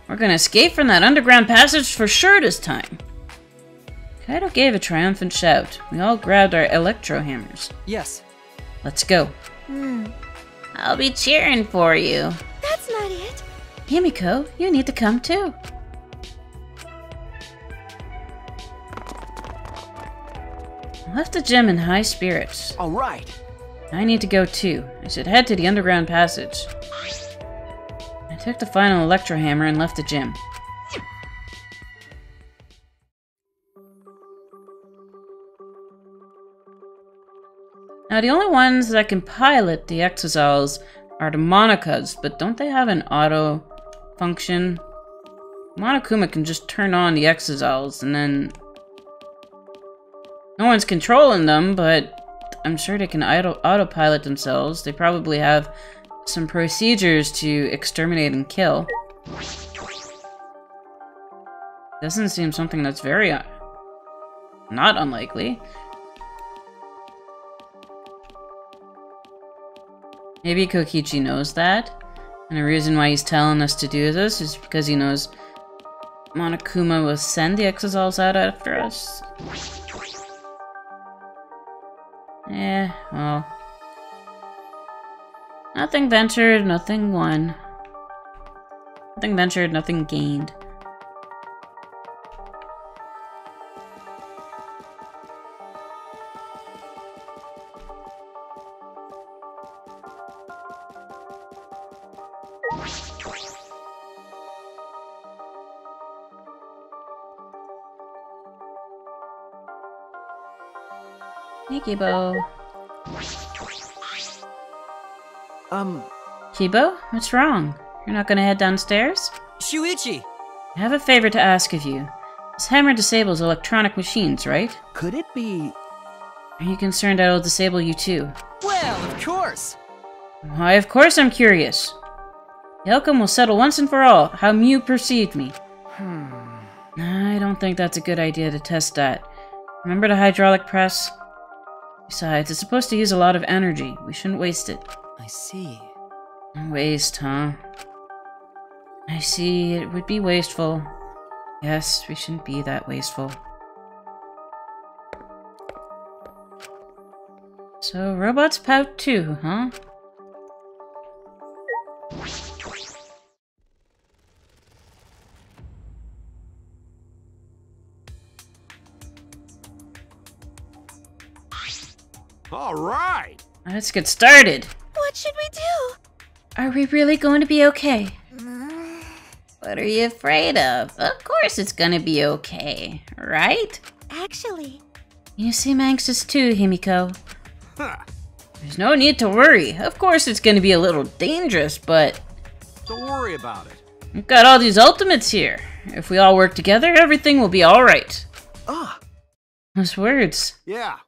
We're gonna escape from that underground passage for sure this time. Kaido gave a triumphant shout. We all grabbed our electro hammers. Yes. Let's go. I'll be cheering for you. That's not it. Himiko, you need to come too. I left the gym in high spirits. All right. I need to go too. I should head to the underground passage. I took the final electro hammer and left the gym. Now the only ones that can pilot the Exosols are the Monakas, but don't they have an auto function? Monokuma can just turn on the Exosols and then... No one's controlling them, but I'm sure they can autopilot themselves. They probably have some procedures to exterminate and kill. Doesn't seem something that's very... not unlikely. Maybe Kokichi knows that, and the reason why he's telling us to do this is because he knows Monokuma will send the Exosols out after us. Well. Nothing ventured, nothing won. Nothing ventured, nothing gained. Hey, Kibo. Kibo? What's wrong? You're not gonna head downstairs? Shuichi! I have a favor to ask of you. This hammer disables electronic machines, right? Could it be... Are you concerned that it'll disable you too? Well, of course! Why, of course I'm curious. The outcome will settle once and for all how Mew perceived me. I don't think that's a good idea to test that. Remember the hydraulic press? Besides, it's supposed to use a lot of energy. We shouldn't waste it. I see. Waste, huh? I see. It would be wasteful. Yes, we shouldn't be that wasteful. So, robots pout too, huh? All right. Let's get started. What should we do? Are we really going to be okay? What are you afraid of? Of course it's gonna be okay, right? Actually, You seem anxious too, Himiko. Huh. There's no need to worry. Of course it's gonna be a little dangerous, but Don't worry about it. we've got all these ultimates here. If we all work together, everything will be alright. Ah, Those words. yeah.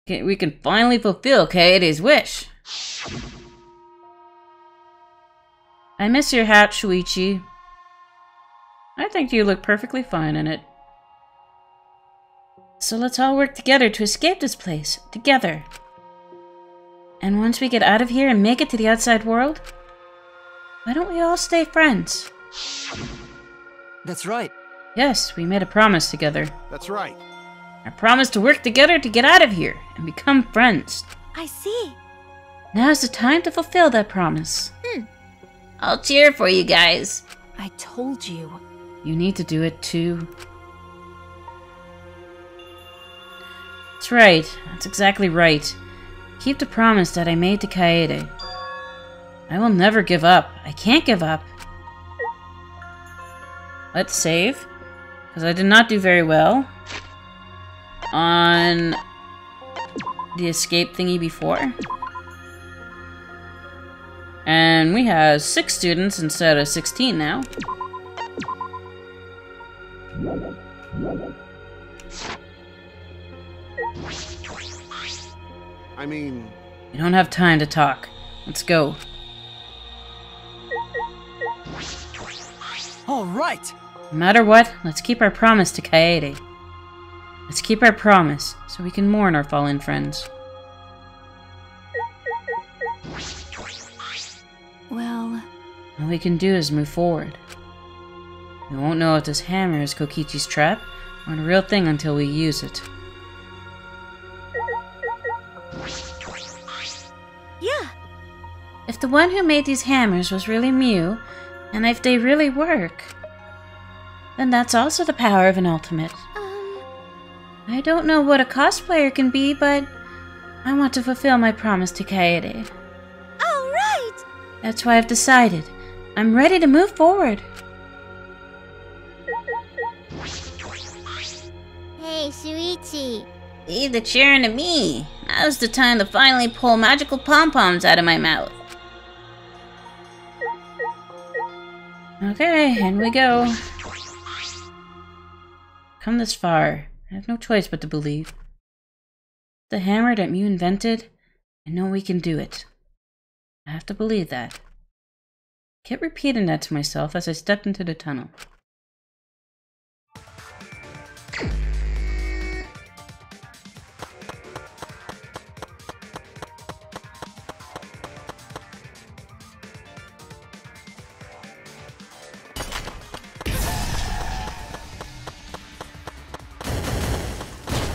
We can finally fulfill Kaede's wish. I miss your hat, Shuichi. I think you look perfectly fine in it. So let's all work together to escape this place, together. And once we get out of here and make it to the outside world, why don't we all stay friends? That's right. Yes, we made a promise together. That's right. I promised to work together to get out of here and become friends. I see. Now's the time to fulfill that promise. I'll cheer for you guys. I told you. You need to do it too. That's right. That's exactly right. Keep the promise that I made to Kaede. I will never give up. I can't give up. Let's save. Because I did not do very well on the escape thingy before. And we have 6 students instead of 16 now. I mean, We don't have time to talk. Let's go. All right. No matter what, let's keep our promise to Kaede. Let's keep our promise, so we can mourn our fallen friends. Well, All we can do is move forward. We won't know if this hammer is Kokichi's trap, or a real thing until we use it. Yeah. If the one who made these hammers was really Mew, and if they really work, then that's also the power of an ultimate. I don't know what a cosplayer can be, but I want to fulfill my promise to Kaede. All right. That's why I've decided. I'm ready to move forward. Hey, Shuichi. Leave the cheering to me. Now's the time to finally pull magical pom-poms out of my mouth. Okay, in we go. Come this far. I have no choice but to believe. The hammer that Mew invented, I know we can do it. I have to believe that. I kept repeating that to myself as I stepped into the tunnel.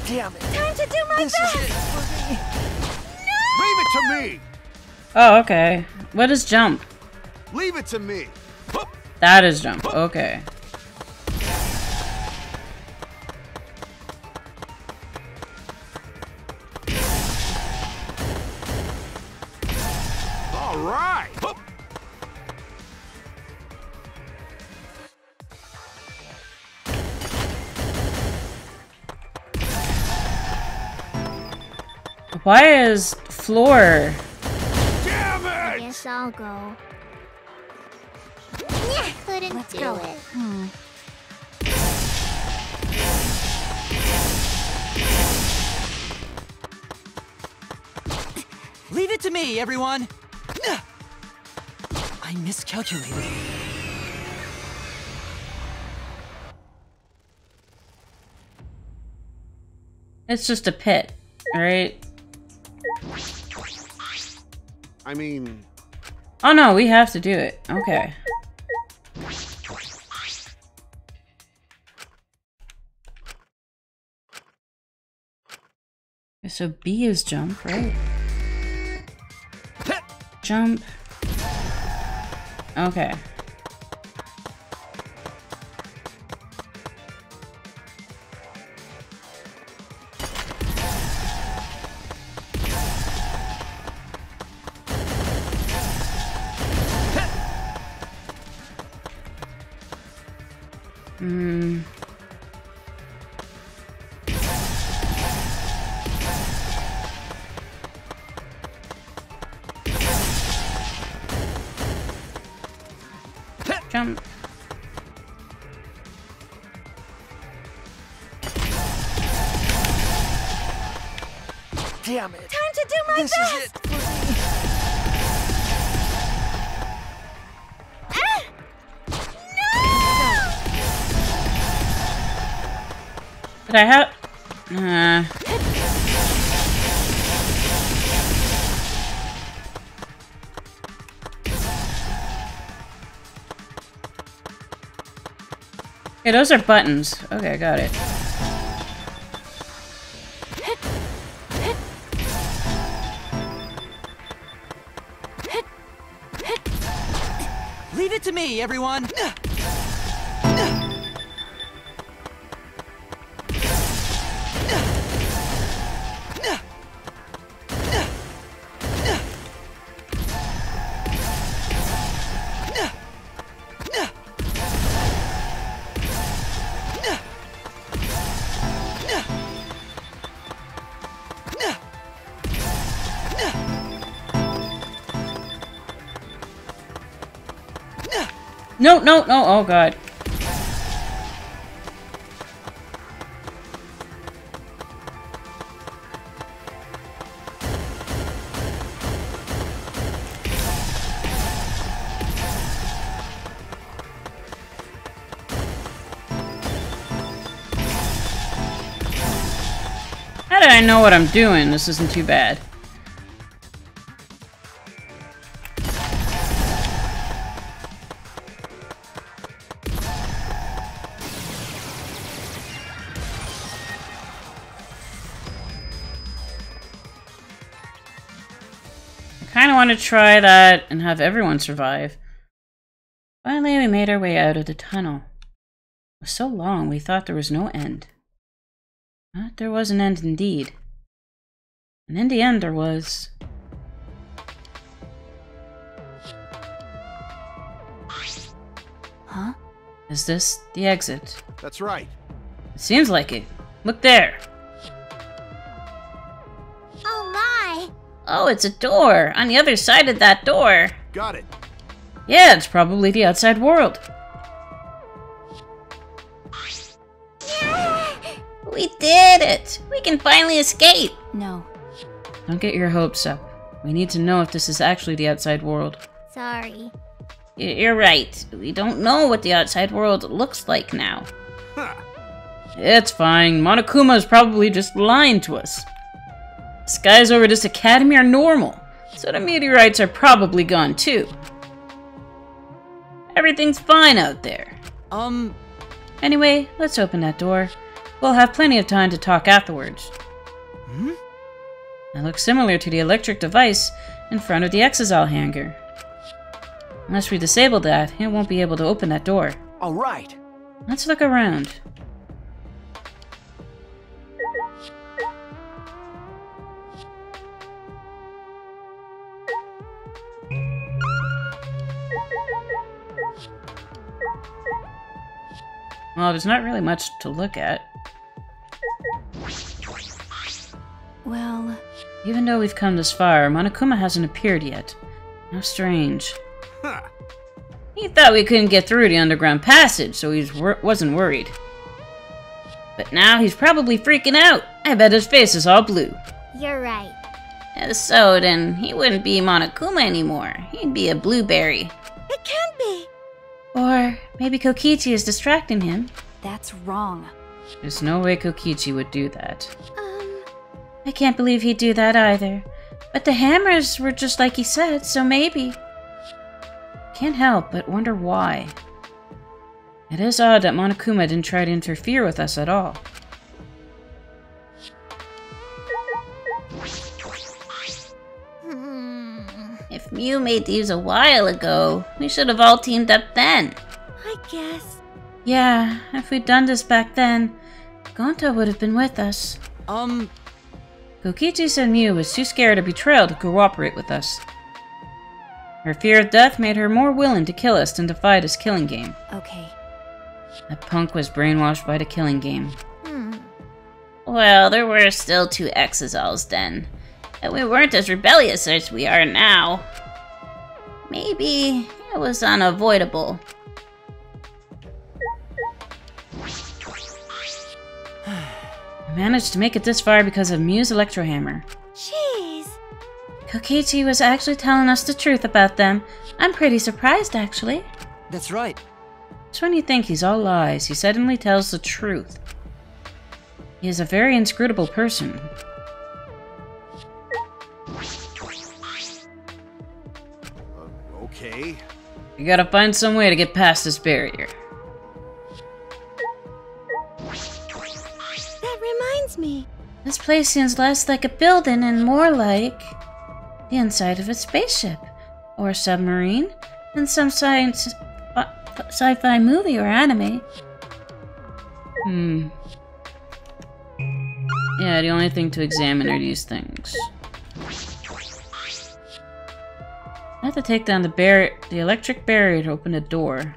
Damn it. Time to do my This is best. it for me. leave it to me. Oh, okay. What is jump? Leave it to me. Hup. That is jump. Okay. All right. Hup. Why is floor? Damn I it! guess I'll go. Yeah, couldn't Let's do go. it. Leave it to me, everyone. I miscalculated. It's just a pit, right? I mean, Oh no, we have to do it. Okay. So B is jump, right? Jump. Okay. Jump. Damn it. Time to do my This best! is it. Did I have... Okay, those are buttons. Okay, I got it. Leave it to me, everyone. No, no, no, oh god. How did I know what I'm doing? This isn't too bad. I kind of want to try that and have everyone survive. Finally, we made our way out of the tunnel. It was so long, we thought there was no end. But there was an end indeed. And in the end, there was... Huh? Is this the exit? That's right. It seems like it. Look there! Oh my! Oh, it's a door! On the other side of that door! Got it. Yeah, it's probably the outside world. We did it! We can finally escape! No. Don't get your hopes up. We need to know if this is actually the outside world. Sorry. You're right. We don't know what the outside world looks like now. Huh. It's fine. Monokuma is probably just lying to us. Skies over this academy are normal, so the meteorites are probably gone too. Everything's fine out there. Anyway, let's open that door. We'll have plenty of time to talk afterwards. That looks similar to the electric device in front of the Exisal hangar. Unless we disable that, it won't be able to open that door. All right. Let's look around. Well, there's not really much to look at. Well... Even though we've come this far, Monokuma hasn't appeared yet. How strange. Huh. He thought we couldn't get through the underground passage, so he wasn't worried. But now he's probably freaking out. I bet his face is all blue. You're right. So then, he wouldn't be Monokuma anymore. He'd be a blueberry. It can't be! Or maybe Kokichi is distracting him. That's wrong. There's no way Kokichi would do that. I can't believe he'd do that either. But the hammers were just like he said, so maybe. Can't help but wonder why. It is odd that Monokuma didn't try to interfere with us at all. You made these a while ago. We should have all teamed up then. I guess. Yeah, if we'd done this back then, Gonta would have been with us. Kokichi said Miu was too scared of betrayal to cooperate with us. Her fear of death made her more willing to kill us than to fight this killing game. Okay. That punk was brainwashed by the killing game. Well, there were still 2 Exazals then. And we weren't as rebellious as we are now. Maybe it was unavoidable. I managed to make it this far because of Miu's Electrohammer. Jeez. Kokichi was actually telling us the truth about them. I'm pretty surprised, actually. That's right. Just when you think he's all lies, he suddenly tells the truth. He is a very inscrutable person. Okay. You gotta find some way to get past this barrier. That reminds me. This place seems less like a building and more like the inside of a spaceship or a submarine in some sci-fi movie or anime. Yeah, the only thing to examine are these things. I have to take down the electric barrier to open the door.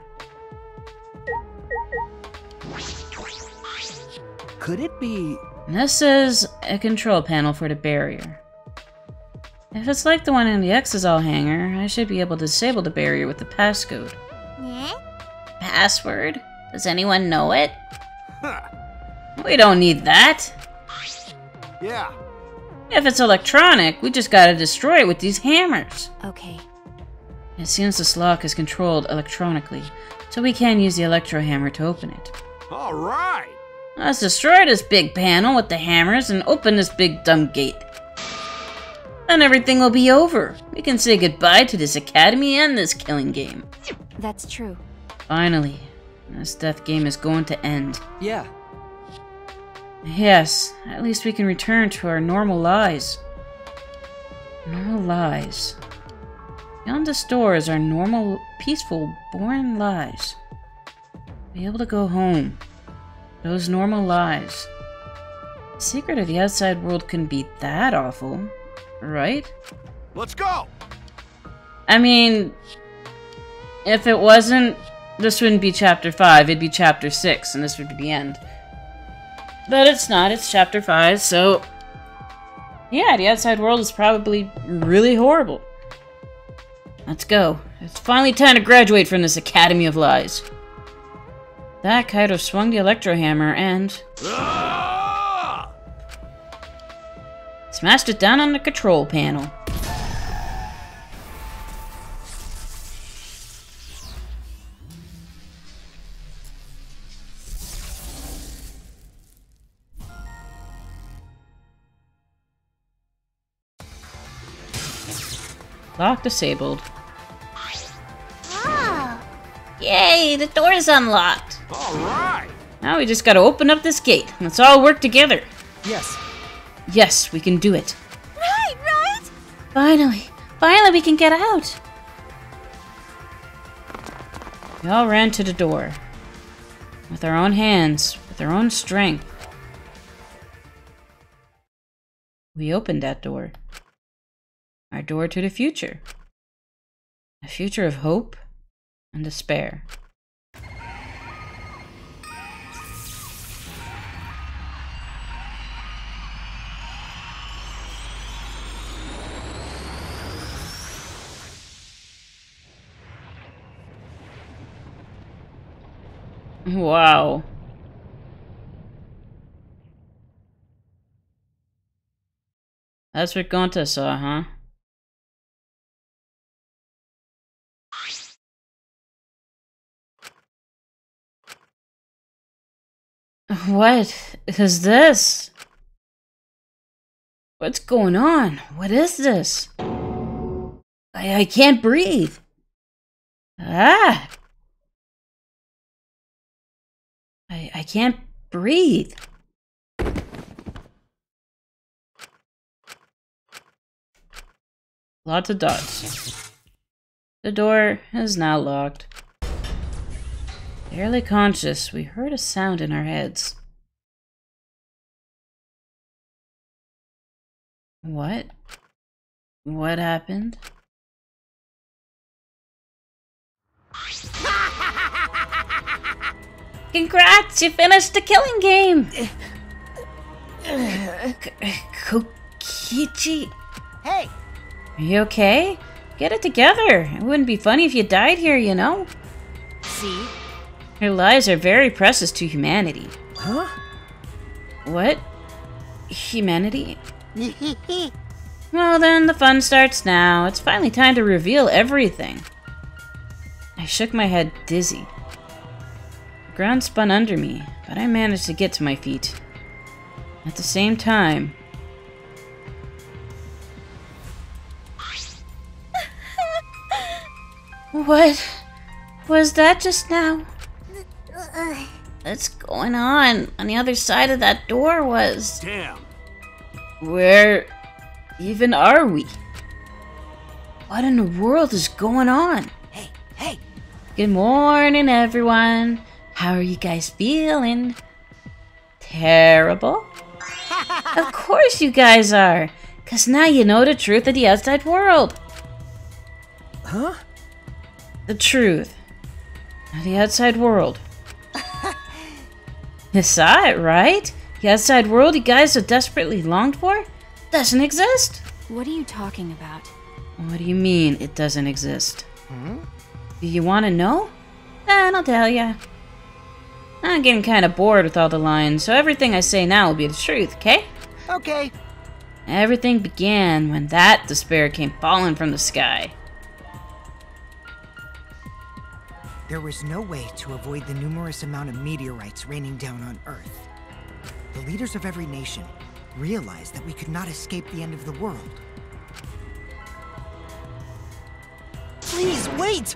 Could it be... This is a control panel for the barrier. If it's like the one in the Exazal hangar, I should be able to disable the barrier with the passcode. Password? Does anyone know it? We don't need that. Yeah. If it's electronic, we just gotta destroy it with these hammers. Okay. It seems this lock is controlled electronically, so we can use the electro hammer to open it. All right. Let's destroy this big panel with the hammers and open this big dumb gate. Then everything will be over. We can say goodbye to this academy and this killing game. That's true. Finally, this death game is going to end. Yeah. Yes, at least we can return to our normal lives. Normal lives. Beyond this door is our normal, peaceful, boring lives. Be able to go home. Those normal lives. The secret of the outside world couldn't be that awful, right? Let's go. I mean, if it wasn't, this wouldn't be chapter 5, it'd be chapter 6, and this would be the end. But it's not, it's chapter 5, so... yeah, the outside world is probably really horrible. Let's go. It's finally time to graduate from this Academy of Lies. That Kaido swung the electro hammer and... Ah! smashed it down on the control panel. Lock disabled. Ah! Yay, the door is unlocked. All right. Now we just gotta open up this gate. Let's all work together. Yes. Yes, we can do it. Right? Finally we can get out. We all ran to the door. With our own hands, with our own strength. We opened that door. Our door to the future. A future of hope and despair. Wow. That's what Gonta saw, huh? What is this? What's going on? What is this? I can't breathe. Ah! I can't breathe. Lots of dots. The door is now locked. Barely conscious, we heard a sound in our heads. What? What happened? Congrats, you finished the killing game! Kokichi? Hey! Are you okay? Get it together. It wouldn't be funny if you died here, you know? See? Your lives are very precious to humanity. Huh? What? Humanity? Well then, the fun starts now. It's finally time to reveal everything. I shook my head dizzy. The ground spun under me, but I managed to get to my feet. At the same time... What was that just now? What's going on the other side of that door was... Damn. Where even are we? What in the world is going on? Hey, hey! Good morning, everyone. How are you guys feeling? Terrible? Of course you guys are, 'cause now you know the truth of the outside world. Huh? The truth of the outside world. You saw it, right? The outside world you guys so desperately longed for doesn't exist. What are you talking about? What do you mean it doesn't exist? Do you want to know? Then I'll tell ya. I'm getting kind of bored with all the lines, so everything I say now will be the truth, okay? Okay. Everything began when that despair came falling from the sky. There was no way to avoid the numerous amount of meteorites raining down on Earth. The leaders of every nation realized that we could not escape the end of the world. Please, wait!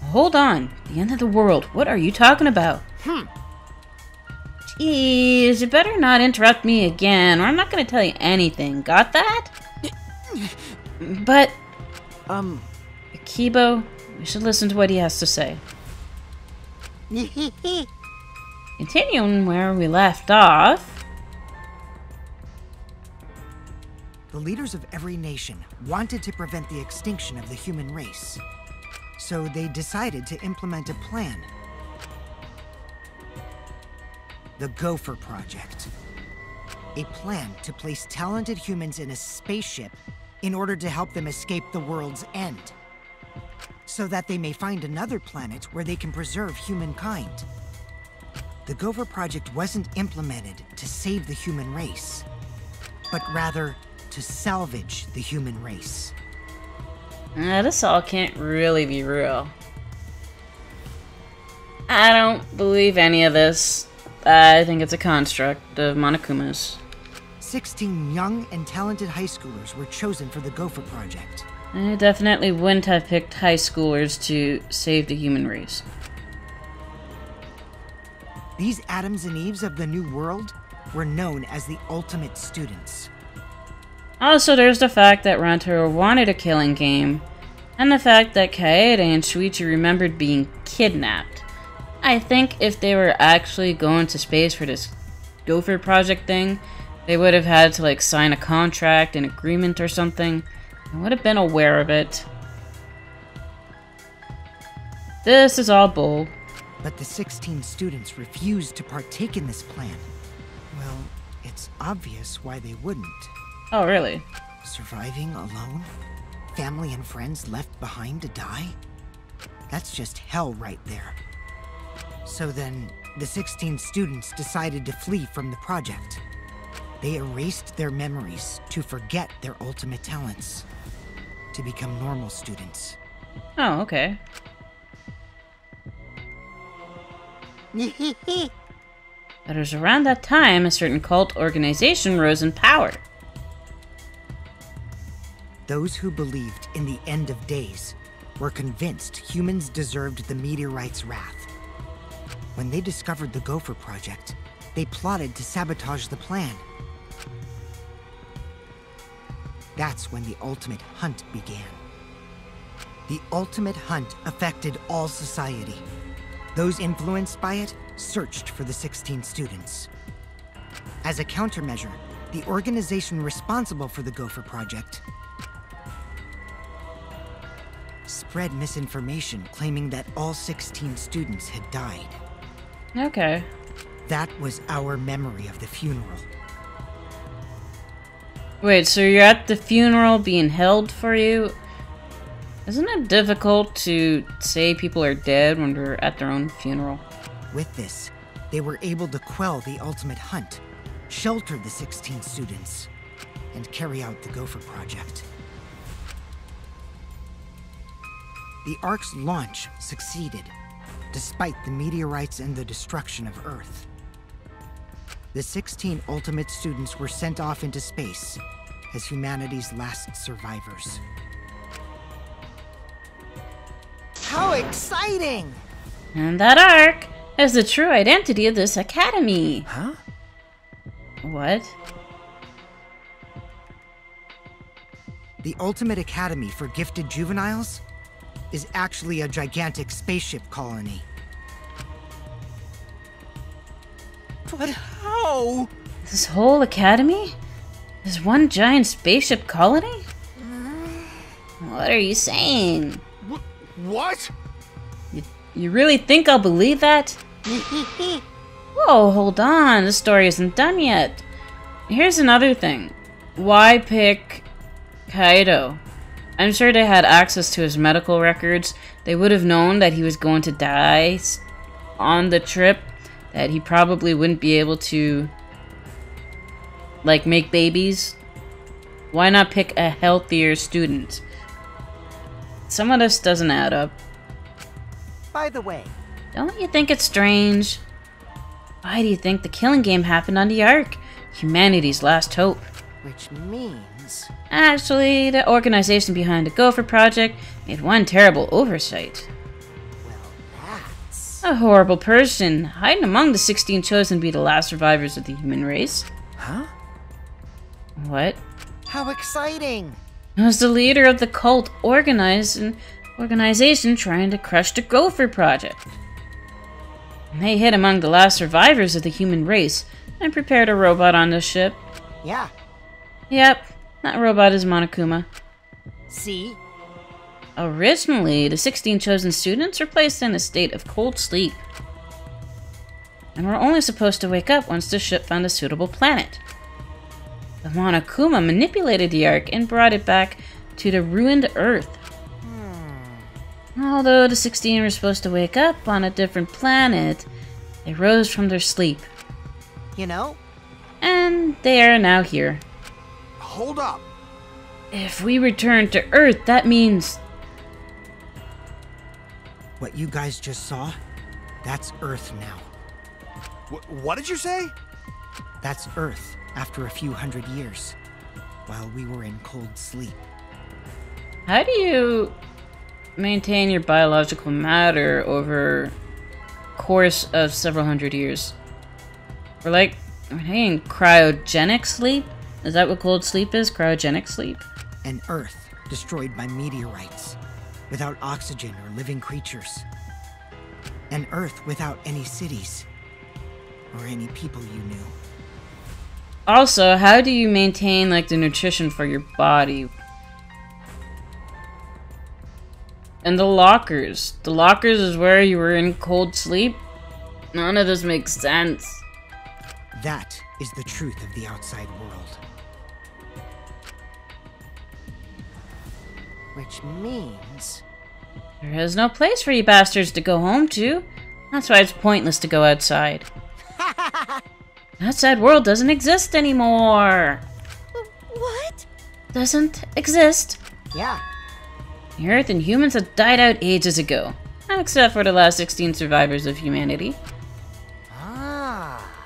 Hold on. The end of the world. What are you talking about? Jeez, you better not interrupt me again, or I'm not going to tell you anything. Got that? But, Akibo, we should listen to what he has to say. Continuing where we left off. The leaders of every nation wanted to prevent the extinction of the human race. So they decided to implement a plan. The Gopher Project. A plan to place talented humans in a spaceship in order to help them escape the world's end, so that they may find another planet where they can preserve humankind. The Gopher Project wasn't implemented to save the human race, but rather to salvage the human race. This all can't really be real. I don't believe any of this. I think it's a construct of Monokuma's. 16 young and talented high schoolers were chosen for the Gopher Project. I definitely wouldn't have picked high schoolers to save the human race. These Adams and Eves of the New World were known as the ultimate students. Also, there's the fact that Rantaro wanted a killing game, and the fact that Kaede and Shuichi remembered being kidnapped. I think if they were actually going to space for this Gopher Project thing, they would have had to like sign a contract, an agreement or something. I would have been aware of it. This is all bull. But the 16 students refused to partake in this plan. Well, it's obvious why they wouldn't. Oh, really? Surviving alone? Family and friends left behind to die? That's just hell right there. So then, the 16 students decided to flee from the project. They erased their memories to forget their ultimate talents, to become normal students. Oh, okay. But it was around that time a certain cult organization rose in power. Those who believed in the end of days were convinced humans deserved the meteorite's wrath. When they discovered the Gopher Project, they plotted to sabotage the plan. That's when the ultimate hunt began. The ultimate hunt affected all society. Those influenced by it searched for the 16 students. As a countermeasure, the organization responsible for the Gopher Project spread misinformation claiming that all 16 students had died. Okay. That was our memory of the funeral. Wait, so you're at the funeral being held for you? Isn't it difficult to say people are dead when they're at their own funeral? With this, they were able to quell the ultimate hunt, shelter the 16 students, and carry out the Gopher Project. The Ark's launch succeeded, despite the meteorites and the destruction of Earth. The 16 ultimate students were sent off into space as humanity's last survivors. How exciting! And that Ark is the true identity of this academy. Huh? What? The Ultimate Academy for Gifted Juveniles is actually a gigantic spaceship colony. But how? This whole academy is one giant spaceship colony? What are you saying? What? You really think I'll believe that? Whoa, hold on. The story isn't done yet. Here's another thing. Why pick Kaido? I'm sure they had access to his medical records. They would have known that he was going to die on the trip, that he probably wouldn't be able to, like, make babies. Why not pick a healthier student? Some of this doesn't add up. By the way, Don't you think it's strange? Why do you think the killing game happened on the Ark? Humanity's last hope. which means... Actually, the organization behind the Gopher Project made one terrible oversight. Well, that's... A horrible person, hiding among the 16 chosen to be the last survivors of the human race. Huh? What? How exciting! It was the leader of the cult organization trying to crush the Gopher Project. They hid among the last survivors of the human race and prepared a robot on the ship. Yeah. Yep, that robot is Monokuma. See? Originally, the 16 chosen students were placed in a state of cold sleep, and were only supposed to wake up once the ship found a suitable planet. The Monokuma manipulated the Ark and brought it back to the ruined Earth. Although the 16 were supposed to wake up on a different planet, they rose from their sleep, You know, and they are now here. Hold up. If we return to Earth, that means... what you guys just saw, that's Earth now. What did you say? That's Earth after a few hundred years, while we were in cold sleep. How do you maintain your biological matter over a course of several hundred years? We're in cryogenic sleep? Is that what cold sleep is? Cryogenic sleep? An Earth destroyed by meteorites, without oxygen or living creatures. An Earth without any cities, or any people you knew. Also, how do you maintain, like, the nutrition for your body? And the lockers. The lockers is where you were in cold sleep? None of this makes sense. That is the truth of the outside world. Which means... There is no place for you bastards to go home to. That's why it's pointless to go outside. The outside world doesn't exist anymore. What? Doesn't exist. yeah, The Earth and humans have died out ages ago. Except for the last 16 survivors of humanity.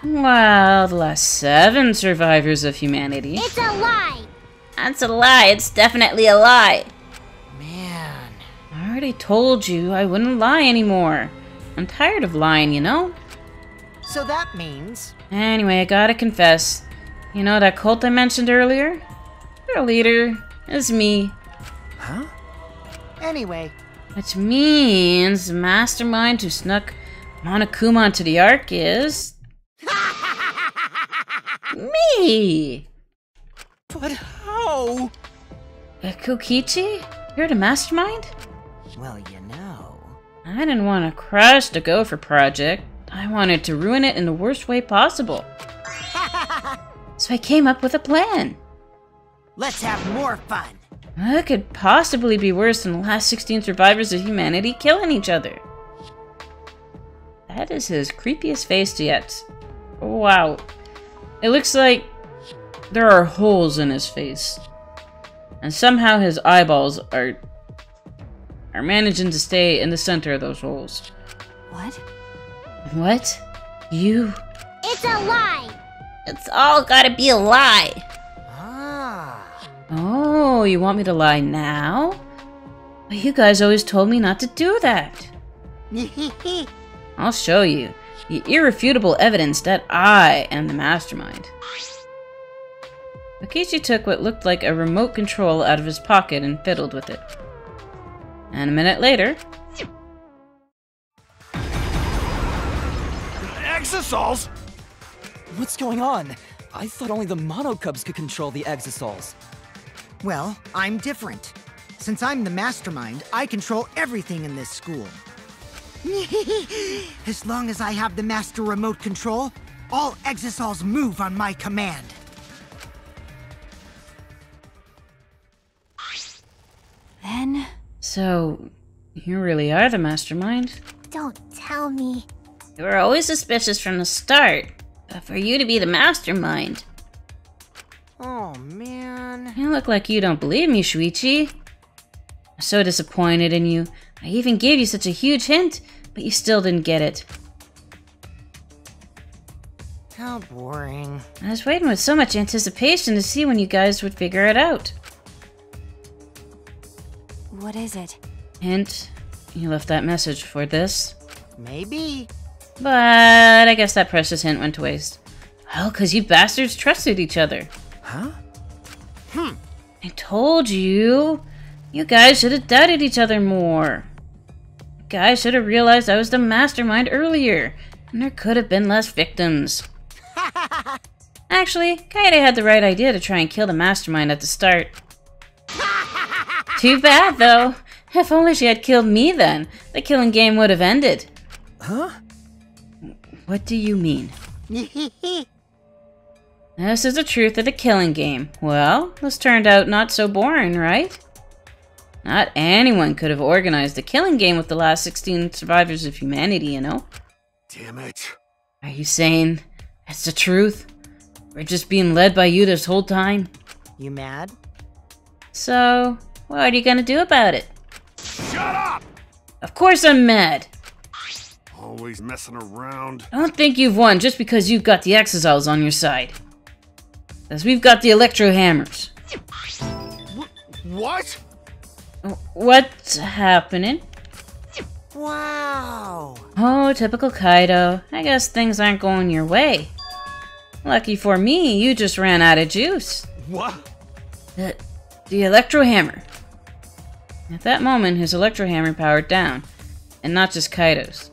Well, the last 7 survivors of humanity. It's a lie! That's a lie. It's definitely a lie. man. I already told you I wouldn't lie anymore. I'm tired of lying, you know? So that means... Anyway, I gotta confess. You know that cult I mentioned earlier? Their leader is me. Huh? Anyway, Which means the mastermind who snuck Monokuma onto the Ark is... me! But how? Kokichi? You're the mastermind? well, you know. I didn't want to crash the Gopher project. I wanted to ruin it in the worst way possible. So I came up with a plan. Let's have more fun. What could possibly be worse than the last 16 survivors of humanity killing each other? That is his creepiest face yet. Wow. It looks like there are holes in his face. And somehow his eyeballs are managing to stay in the center of those holes. What? What? You? It's a lie! It's all gotta be a lie. Ah. Oh, you want me to lie now? But you guys always told me not to do that. I'll show you. The irrefutable evidence that I am the mastermind. Kokichi took what looked like a remote control out of his pocket and fiddled with it. And a minute later... Exosols? What's going on? I thought only the Monocubs could control the Exosols. Well, I'm different. Since I'm the mastermind, I control everything in this school. As long as I have the master remote control, all Exosols move on my command. Then... So, you really are the mastermind? Don't tell me. You were always suspicious from the start. But for you to be the mastermind... Oh, man. You look like you don't believe me, Shuichi. I'm so disappointed in you. I even gave you such a huge hint, but you still didn't get it. How boring. I was waiting with so much anticipation to see when you guys would figure it out. what is it? Hint, you left that message for this. Maybe. But I guess that precious hint went to waste. Well, because you bastards trusted each other. Huh? I told you. You guys should have doubted each other more. You guys should have realized I was the mastermind earlier, and there could have been less victims. Actually, Kaede had the right idea to try and kill the mastermind at the start. Too bad, though. If only she had killed me then, the killing game would have ended. Huh? What do you mean? This is the truth of the killing game. Well, this turned out not so boring, right? Not anyone could have organized the killing game with the last 16 survivors of humanity, you know? Damn it. Are you saying that's the truth? We're just being led by you this whole time? You mad? So, what are you gonna do about it? Shut up! Of course I'm mad! Always messing around. Don't think you've won just because you've got the Exosols on your side. Because we've got the Electro Hammers. What? What's happening? Wow. Oh, typical Kaido. I guess things aren't going your way. Lucky for me, you just ran out of juice. What? The Electro Hammer. At that moment, his Electro Hammer powered down. And not just Kaido's.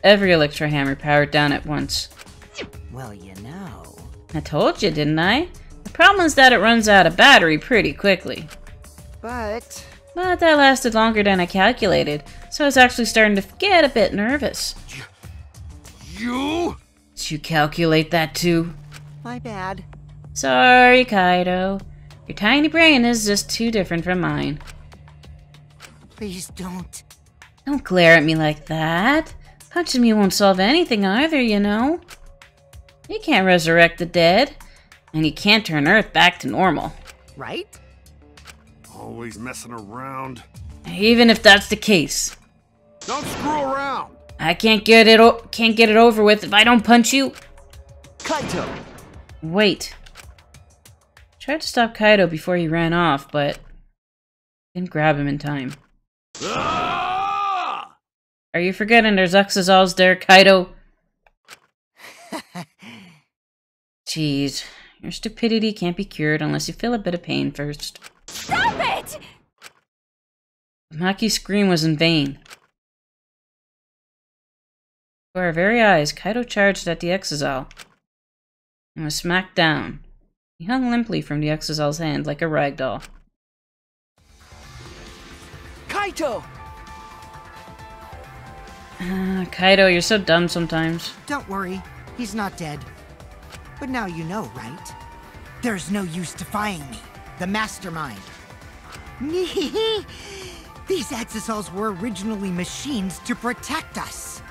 Every Electro Hammer powered down at once. Well, you know. I told you, didn't I? The problem is that it runs out of battery pretty quickly. But But that lasted longer than I calculated, so I was actually starting to get a bit nervous. You? Did you calculate that too? my bad. Sorry, Kaido. Your tiny brain is just too different from mine. Please don't. Don't glare at me like that. Punching me won't solve anything either, you know. You can't resurrect the dead, and you can't turn Earth back to normal. Right? Always messing around. Even if that's the case, Don't screw around. I can't get it over with if I don't punch you. Kaito! Wait. Tried to stop Kaido before he ran off, but didn't grab him in time. Ah! Are you forgetting there's Exosols there, Kaido? Jeez, your stupidity can't be cured unless you feel a bit of pain first. Stop it! Maki's scream was in vain. Before our very eyes, Kaito charged at the Exazal and was smacked down. He hung limply from the Exazal's hand like a rag doll. Kaito! Kaito, you're so dumb sometimes. Don't worry, he's not dead. But now you know, right? There's no use defying me, the mastermind. These exosols were originally machines to protect us.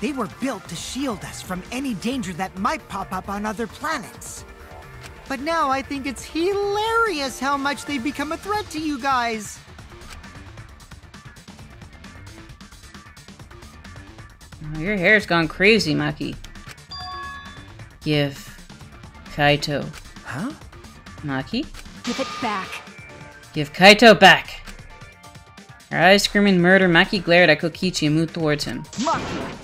They were built to shield us from any danger that might pop up on other planets. But now I think it's hilarious how much they've become a threat to you guys. Oh, your hair's gone crazy, Maki. Give Kaito. Huh? Maki? Give it back. Give Kaito back! Her eyes screaming murder, Maki glared at Kokichi and moved towards him. Maki!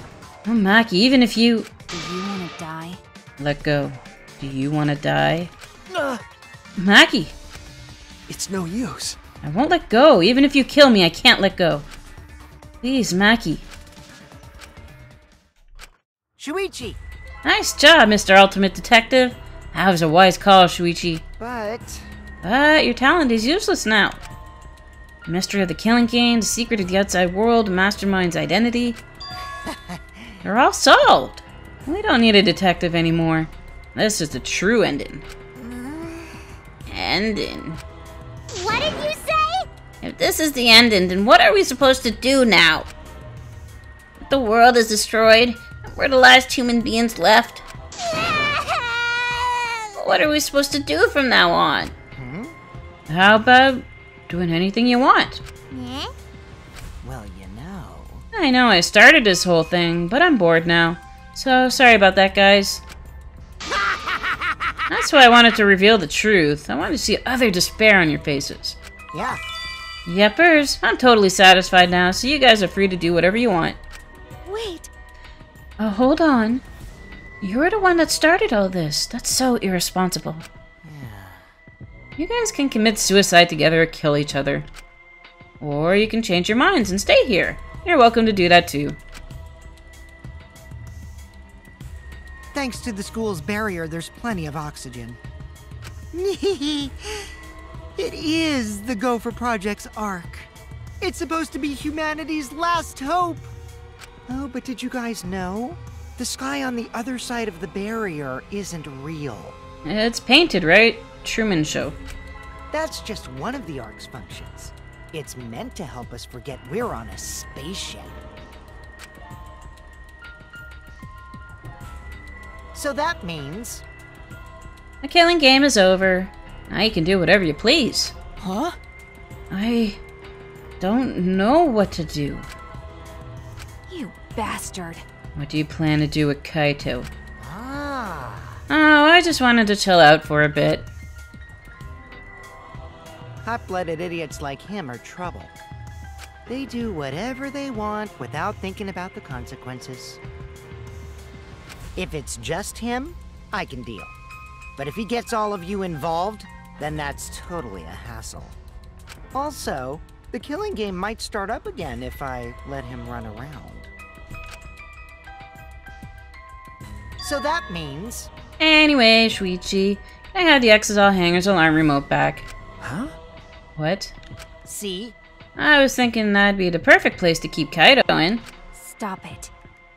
Oh, Maki, even if you... Do you want to die? Let go. Do you want to die? Maki! It's no use. I won't let go. Even if you kill me, I can't let go. Please, Maki. Shuichi! Nice job, Mr. Ultimate Detective. That was a wise call, Shuichi. But Your talent is useless now. The mystery of the killing game, the secret of the outside world, the mastermind's identity. They're all solved. We don't need a detective anymore. This is the true ending. Ending. What did you say? If this is the ending, then what are we supposed to do now? The world is destroyed. We're the last human beings left. What are we supposed to do from now on? How about doing anything you want? well, you know. I know I started this whole thing, but I'm bored now. So, sorry about that, guys. That's why I wanted to reveal the truth. I wanted to see other despair on your faces. Yeah. Yepers, I'm totally satisfied now, so you guys are free to do whatever you want. Wait. Oh, hold on. You're the one that started all this. That's so irresponsible. You guys can commit suicide together or kill each other. Or you can change your minds and stay here. You're welcome to do that too. Thanks to the school's barrier, there's plenty of oxygen. It is the Gopher Project's arc. It's supposed to be humanity's last hope. Oh, but did you guys know? The sky on the other side of the barrier isn't real. It's painted, right? Truman Show. That's just one of the arc's functions. It's meant to help us forget we're on a spaceship. So that means... The killing game is over. Now you can do whatever you please. Huh? I don't know what to do. You bastard. What do you plan to do with Kaito? Ah. Oh, I just wanted to chill out for a bit. Hot-blooded idiots like him are trouble. They do whatever they want without thinking about the consequences. If it's just him, I can deal. But if he gets all of you involved, then that's totally a hassle. Also, the killing game might start up again if I let him run around. So that means... Anyway, Shuichi, I have the Exazal Hangar's alarm remote back. Huh? What? See? I was thinking that'd be the perfect place to keep Kaito in. Stop it.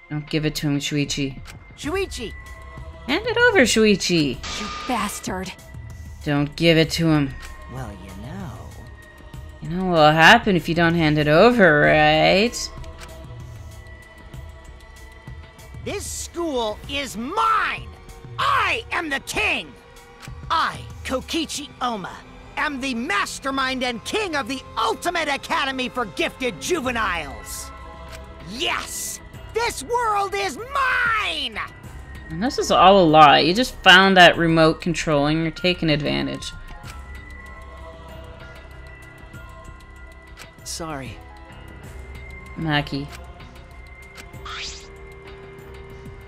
Don't give it to him, Shuichi. Shuichi! Hand it over, Shuichi. You bastard. Don't give it to him. Well, you know... You know what'll happen if you don't hand it over, right? This school is mine! I am the king! I, Kokichi Oma, am the mastermind and king of the ultimate academy for gifted juveniles! Yes! This world is mine! And this is all a lie. You just found that remote control and you're taking advantage. Sorry. Maki.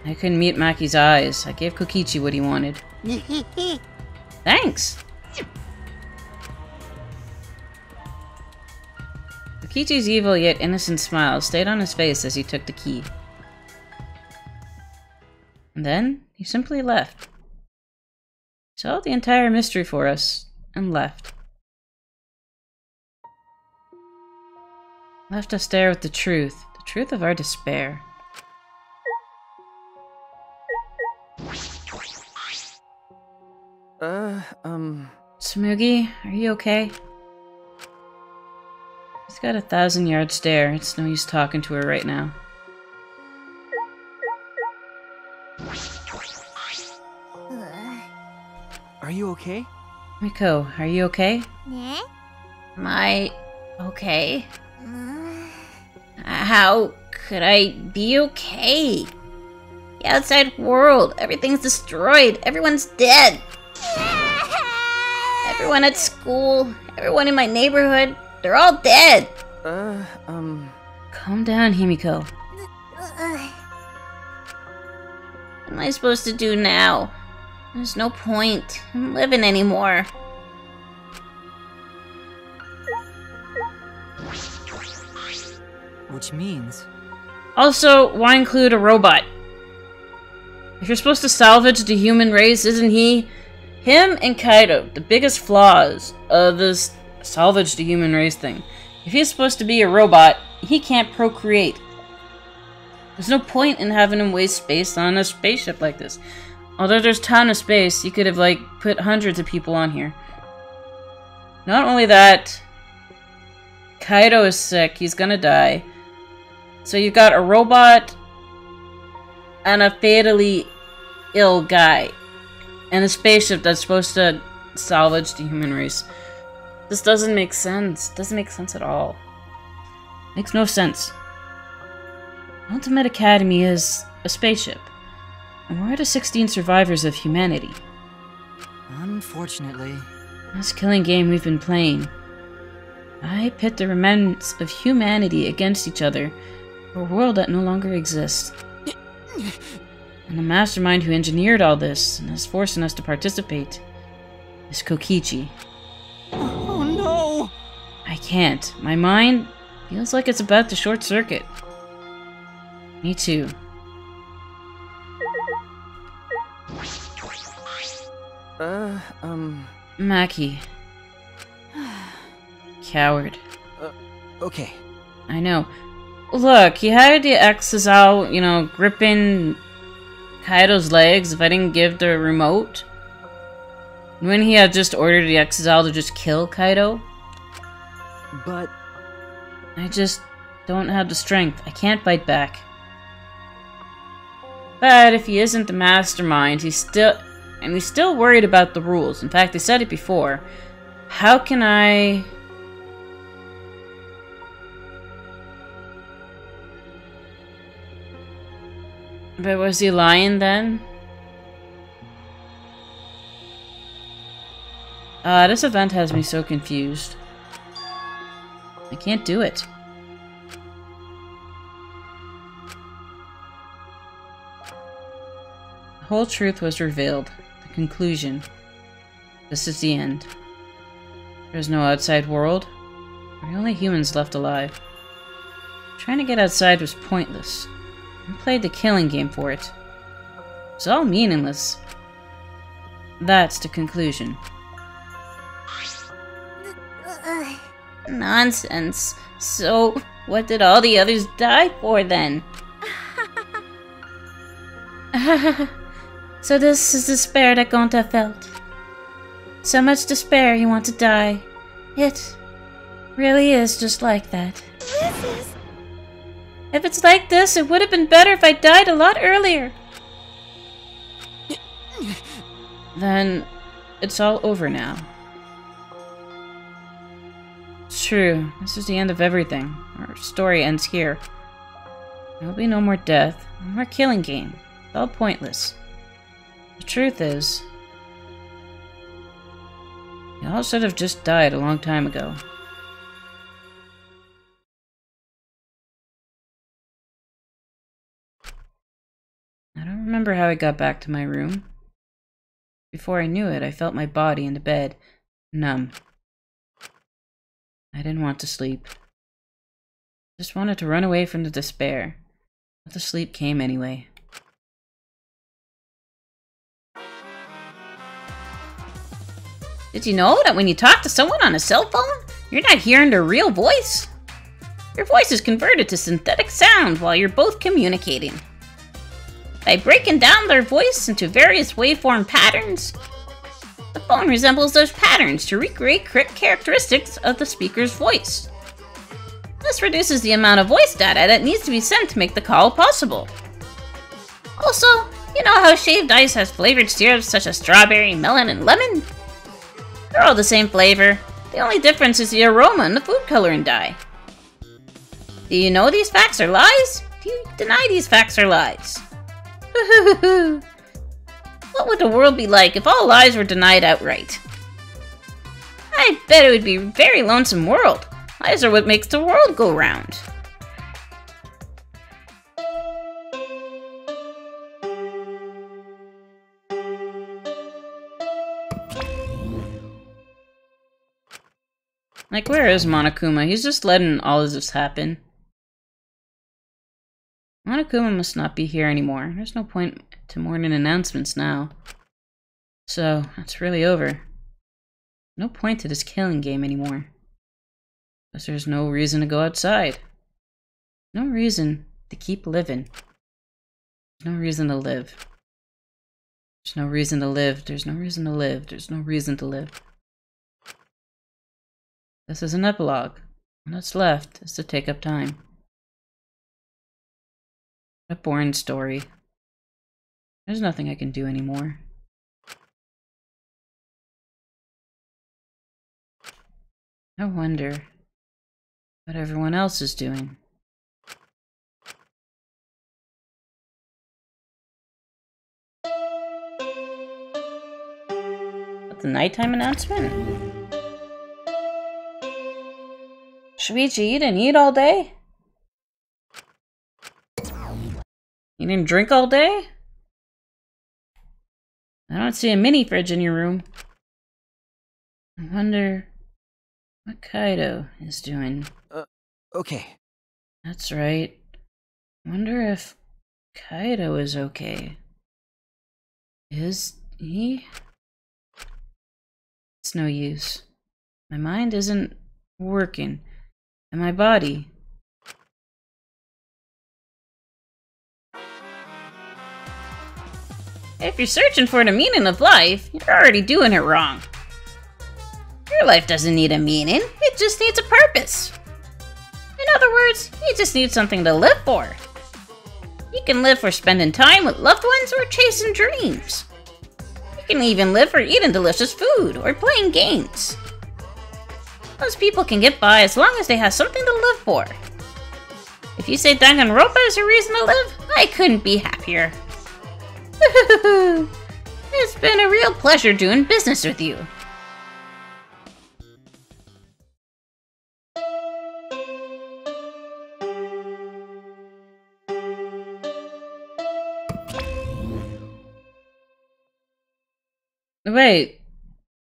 I couldn't meet Maki's eyes. I gave Kokichi what he wanted. Thanks! Shuichi's evil yet innocent smile stayed on his face as he took the key. And then, he simply left. Solved the entire mystery for us, and left. Left us there with the truth of our despair. Tsumugi, are you okay? He's got a 1,000-yard stare. It's no use talking to her right now. Are you okay? Miko, are you okay? Yeah? Am I okay? How could I be okay? The outside world, everything's destroyed, everyone's dead. Everyone at school, everyone in my neighborhood, they're all dead. Calm down, Himiko. What am I supposed to do now? There's no point in living anymore. Which means... Also, why include a robot? If you're supposed to salvage the human race, isn't him and Kaido, the biggest flaws of this salvage the human race thing? If he's supposed to be a robot, he can't procreate. There's no point in having him waste space on a spaceship like this. Although there's a ton of space, you could have, like, put hundreds of people on here. Not only that, Kaido is sick, he's gonna die. So you've got a robot and a fatally ill guy. And a spaceship that's supposed to salvage the human race. This doesn't make sense. It doesn't make sense at all. Makes no sense. Ultimate Academy is a spaceship. And we're the 16 survivors of humanity. Unfortunately. This killing game we've been playing. I pit the remnants of humanity against each other for a world that no longer exists. And the mastermind who engineered all this and is forcing us to participate is Kokichi. Oh no! I can't. My mind feels like it's about to short circuit. Me too. Maki. Coward. Okay. I know. Look, he had the X's out, you know, gripping Kaido's legs if I didn't give the remote. When he had just ordered the X's out to just kill Kaido. But... I just don't have the strength. I can't bite back. But if he isn't the mastermind, he's still worried about the rules. In fact, they said it before. How can I... But was he lying then? This event has me so confused. I can't do it. The whole truth was revealed. The conclusion. This is the end. There's no outside world. We're the only humans left alive. Trying to get outside was pointless. I played the killing game for it. It was all meaningless. That's the conclusion. Nonsense. So, what did all the others die for then? So this is despair that Gonta felt. So much despair you want to die. It really is just like that. If it's like this, it would have been better if I died a lot earlier. Then, it's all over now. It's true. This is the end of everything. Our story ends here. There'll be no more death, no more killing game. It's all pointless. The truth is, y'all should have just died a long time ago. I don't remember how I got back to my room. Before I knew it, I felt my body in the bed, numb. I didn't want to sleep. Just wanted to run away from the despair. But the sleep came anyway. Did you know that when you talk to someone on a cell phone, you're not hearing their real voice? Your voice is converted to synthetic sound while you're both communicating. By breaking down their voice into various waveform patterns, the phone resembles those patterns to recreate characteristics of the speaker's voice. This reduces the amount of voice data that needs to be sent to make the call possible. Also, you know how shaved ice has flavored syrups such as strawberry, melon, and lemon? They're all the same flavor. The only difference is the aroma and the food coloring dye. Do you know these facts are lies? Do you deny these facts are lies? What would the world be like if all lies were denied outright? I bet it would be a very lonesome world. Lies are what makes the world go round. Like, where is Monokuma? He's just letting all of this happen. Monokuma must not be here anymore. There's no point to morning announcements now. So, it's really over. No point to this killing game anymore. Because there's no reason to go outside. No reason to keep living. There's no reason to live. There's no reason to live. There's no reason to live. There's no reason to live. This is an epilogue. And what's left is to take up time. A boring story. There's nothing I can do anymore. I wonder what everyone else is doing. What's the nighttime announcement? Shuichi, you didn't eat all day? You didn't drink all day? I don't see a mini fridge in your room. I wonder what Kaido is doing. Okay. That's right. I wonder if Kaido is okay. Is he? It's no use. My mind isn't working. And my body. If you're searching for the meaning of life, you're already doing it wrong. Your life doesn't need a meaning, it just needs a purpose. In other words, you just need something to live for. You can live for spending time with loved ones or chasing dreams. You can even live for eating delicious food or playing games. Most people can get by as long as they have something to live for. If you say Danganronpa is a reason to live, I couldn't be happier. It's been a real pleasure doing business with you. Wait,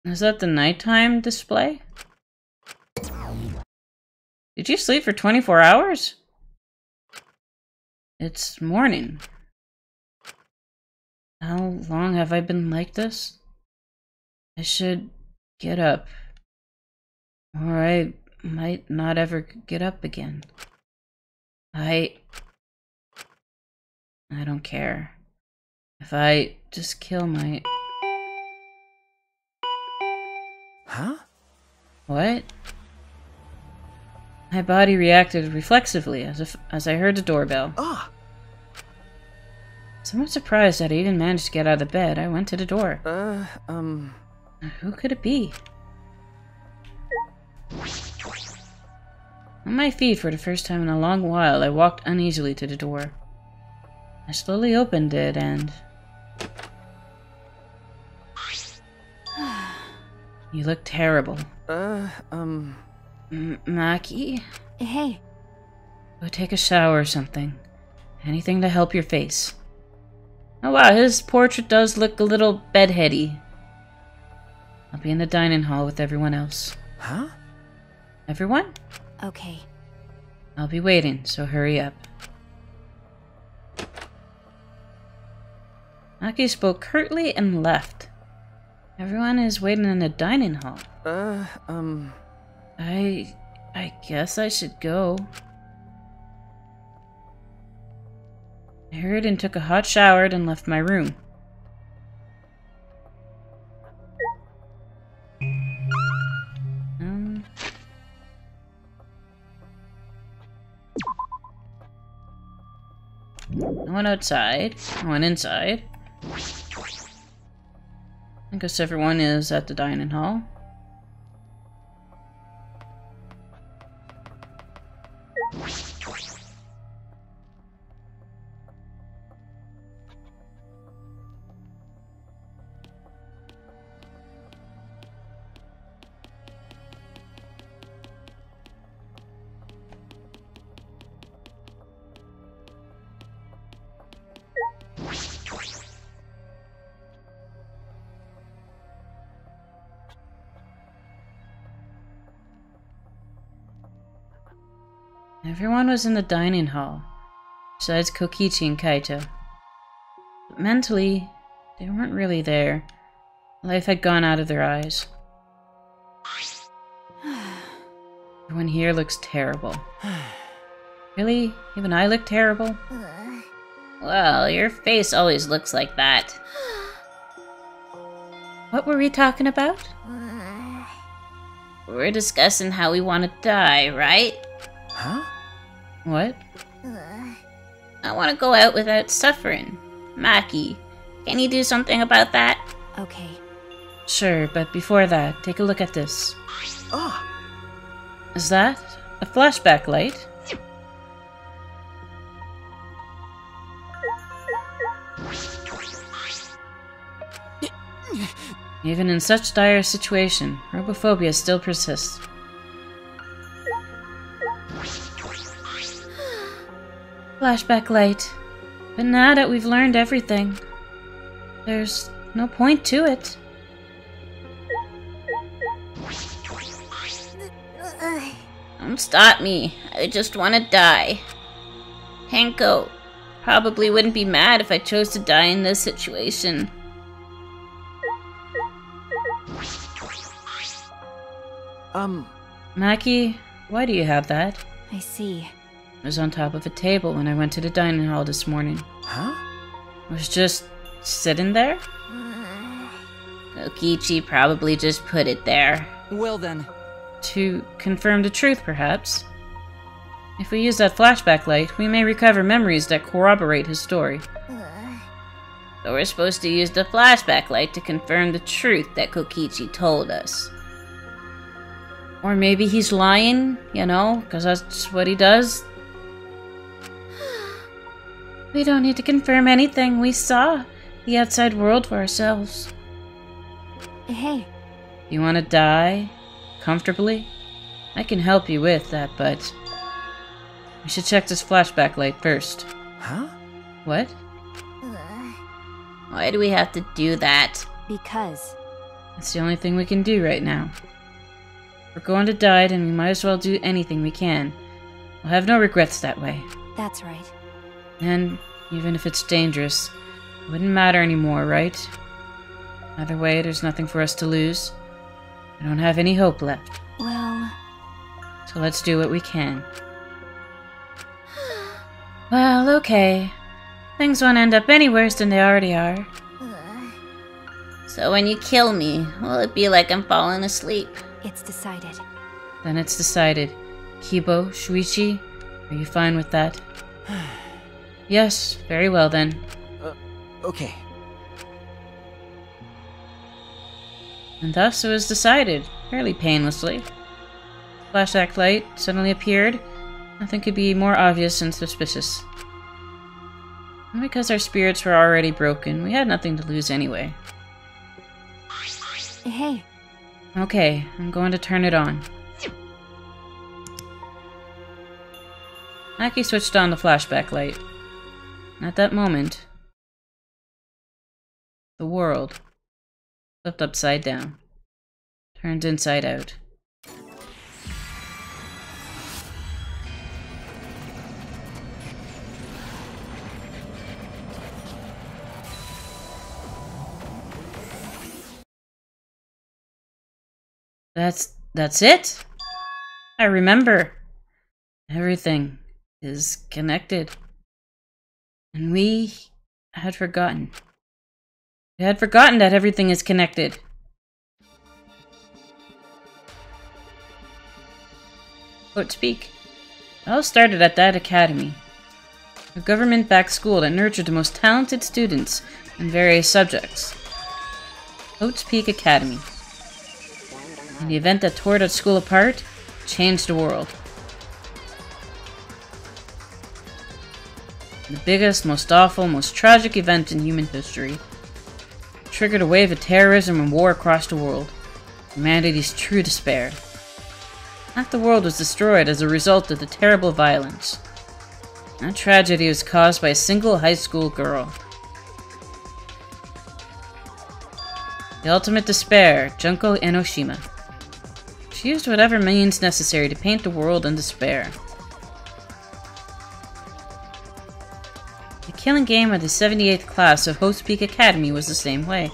is that the nighttime display? Did you sleep for 24 hours? It's morning. How long have I been like this? I should get up. Or I might not ever get up again. I don't care. If I just kill my... Huh? What? My body reacted reflexively as I heard the doorbell. Ah! Somewhat surprised that I even managed to get out of the bed, I went to the door. Who could it be? On my feet for the first time in a long while, I walked uneasily to the door. I slowly opened it and... You look terrible. Maki? Hey. Go take a shower or something. Anything to help your face. Oh wow, his portrait does look a little bedheady. I'll be in the dining hall with everyone else. Huh? Everyone? Okay. I'll be waiting, so hurry up. Maki spoke curtly and left. Everyone is waiting in the dining hall. I guess I should go. I hurried and took a hot shower, then left my room. No one outside, no one inside. I guess everyone is at the dining hall. Everyone was in the dining hall, besides Kokichi and Kaito. But mentally, they weren't really there. Life had gone out of their eyes. Everyone here looks terrible. Really? Even I look terrible? Well, your face always looks like that. What were we talking about? We're discussing how we want to die, right? Huh? What? I want to go out without suffering. Maki, can you do something about that? Okay. Sure, but before that, take a look at this. Ah! Is that a flashback light? Even in such dire situation, robophobia still persists. Flashback light. But now that we've learned everything, there's no point to it. Don't stop me. I just want to die. Hanko probably wouldn't be mad if I chose to die in this situation. Maki, why do you have that? I see. It was on top of a table when I went to the dining hall this morning. Huh? It was just sitting there? Kokichi probably just put it there. Well then. To confirm the truth, perhaps. If we use that flashback light, we may recover memories that corroborate his story. So we're supposed to use the flashback light to confirm the truth that Kokichi told us. Or maybe he's lying, you know, because that's what he does. We don't need to confirm anything. We saw the outside world for ourselves. Hey. You want to die? Comfortably? I can help you with that, but we should check this flashback light first. Huh? What? Why do we have to do that? Because. It's the only thing we can do right now. We're going to die, and we might as well do anything we can. We'll have no regrets that way. That's right. And even if it's dangerous, it wouldn't matter anymore, right? Either way, there's nothing for us to lose. We don't have any hope left. Well. So let's do what we can. Well, okay. Things won't end up any worse than they already are. So when you kill me, will it be like I'm falling asleep? It's decided. Then it's decided. Kibo, Shuichi, are you fine with that? Yes, very well then. Okay. And thus it was decided, fairly painlessly. Flashback light suddenly appeared. Nothing could be more obvious and suspicious. And because our spirits were already broken, we had nothing to lose anyway. Hey. Okay, I'm going to turn it on. Maki switched on the flashback light. And at that moment, the world flipped upside down, turned inside out. That's it? I remember. Everything is connected. And we had forgotten. We had forgotten that everything is connected. Hope's Peak. It all started at that academy. A government-backed school that nurtured the most talented students in various subjects. Hope's Peak Academy. And the event that tore that school apart changed the world. The biggest, most awful, most tragic event in human history. It triggered a wave of terrorism and war across the world. Humanity's true despair. Half the world was destroyed as a result of the terrible violence. That tragedy was caused by a single high school girl. The ultimate despair, Junko Enoshima. She used whatever means necessary to paint the world in despair. The killing game of the 78th class of Hope's Peak Academy was the same way.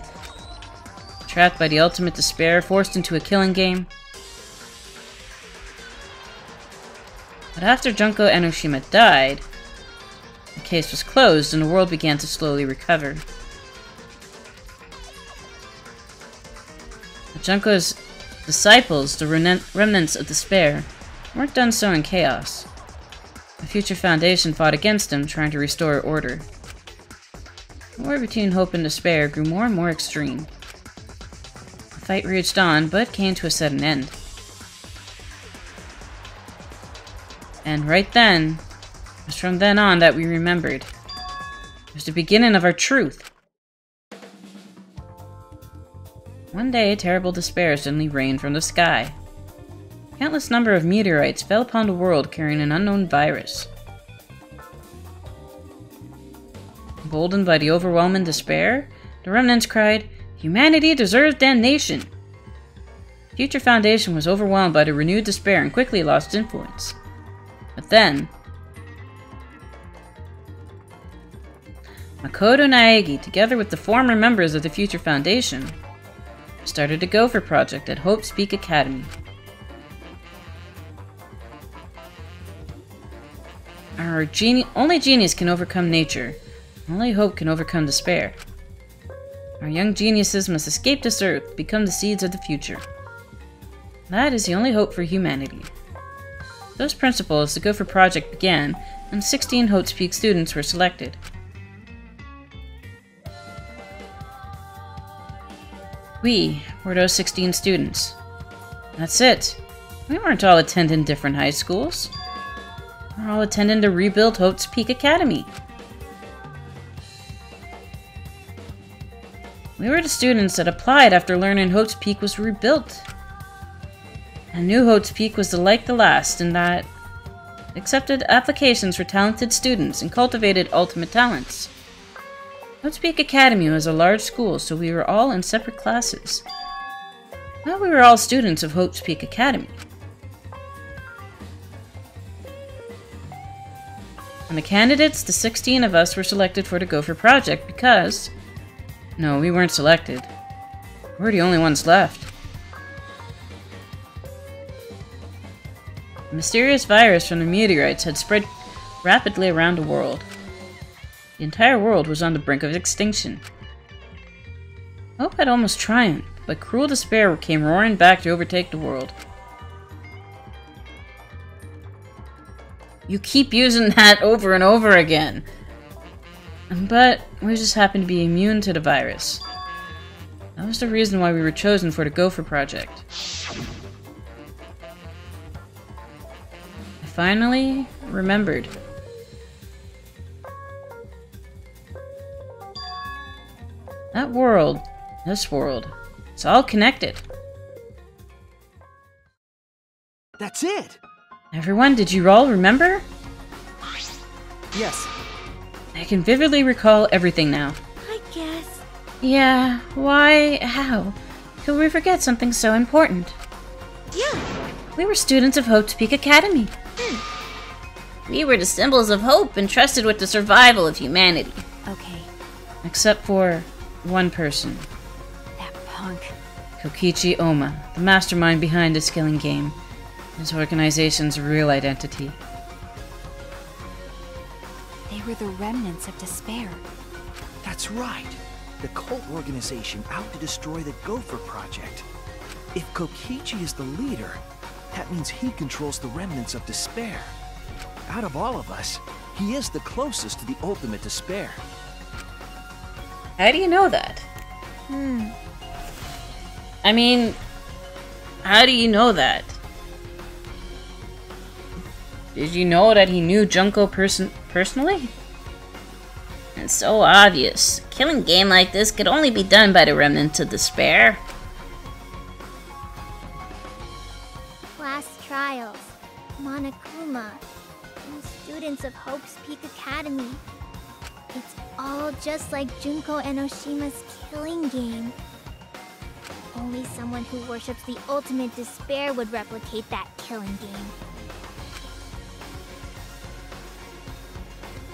Trapped by the ultimate despair, forced into a killing game. But after Junko Enoshima died, the case was closed and the world began to slowly recover. But Junko's disciples, the remnants of despair, weren't done so in chaos. The Future Foundation fought against them, trying to restore order. The war between hope and despair grew more and more extreme. The fight raged on, but came to a sudden end. And right then, it was from then on that we remembered. It was the beginning of our truth. One day, terrible despair suddenly rained from the sky. A countless number of meteorites fell upon the world carrying an unknown virus. Emboldened by the overwhelming despair, the remnants cried, "Humanity deserves damnation!" The Future Foundation was overwhelmed by the renewed despair and quickly lost influence. But then, Makoto Naegi, together with the former members of the Future Foundation, started the Gopher Project at Hope's Peak Academy. Our only genius can overcome nature. Only hope can overcome despair. Our young geniuses must escape this earth, become the seeds of the future. That is the only hope for humanity. With those principles, the Gopher Project began, and 16 Hope's Peak students were selected. We were those 16 students. That's it. We weren't all attending different high schools. We were all attending the rebuilt Hope's Peak Academy. We were the students that applied after learning Hope's Peak was rebuilt. And knew Hope's Peak was like the last in that it accepted applications for talented students and cultivated ultimate talents. Hope's Peak Academy was a large school, so we were all in separate classes. Now we were all students of Hope's Peak Academy. And the candidates, the 16 of us, were selected for the Gopher Project because... No, we weren't selected. We were the only ones left. A mysterious virus from the meteorites had spread rapidly around the world. The entire world was on the brink of extinction. Hope had almost triumphed, but cruel despair came roaring back to overtake the world. You keep using that over and over again. But we just happened to be immune to the virus. That was the reason why we were chosen for the Gopher Project. I finally remembered. That world, this world, it's all connected. That's it! Everyone, did you all remember? Yes. I can vividly recall everything now. I guess. Yeah, why? How? Could we forget something so important? Yeah. We were students of Hope's Peak Academy. We were the symbols of hope entrusted with the survival of humanity. Okay. Except for one person. That punk. Kokichi Oma, the mastermind behind this killing game. His organization's real identity. They were the remnants of Despair. That's right. The cult organization out to destroy the Gopher Project. If Kokichi is the leader, that means he controls the remnants of Despair. Out of all of us, he is the closest to the ultimate despair. How do you know that? I mean, how do you know that? Did you know that he knew Junko personally? It's so obvious. A killing game like this could only be done by the remnants of Despair. Class trials, Monokuma, and students of Hope's Peak Academy. It's all just like Junko Enoshima's killing game. Only someone who worships the ultimate despair would replicate that killing game.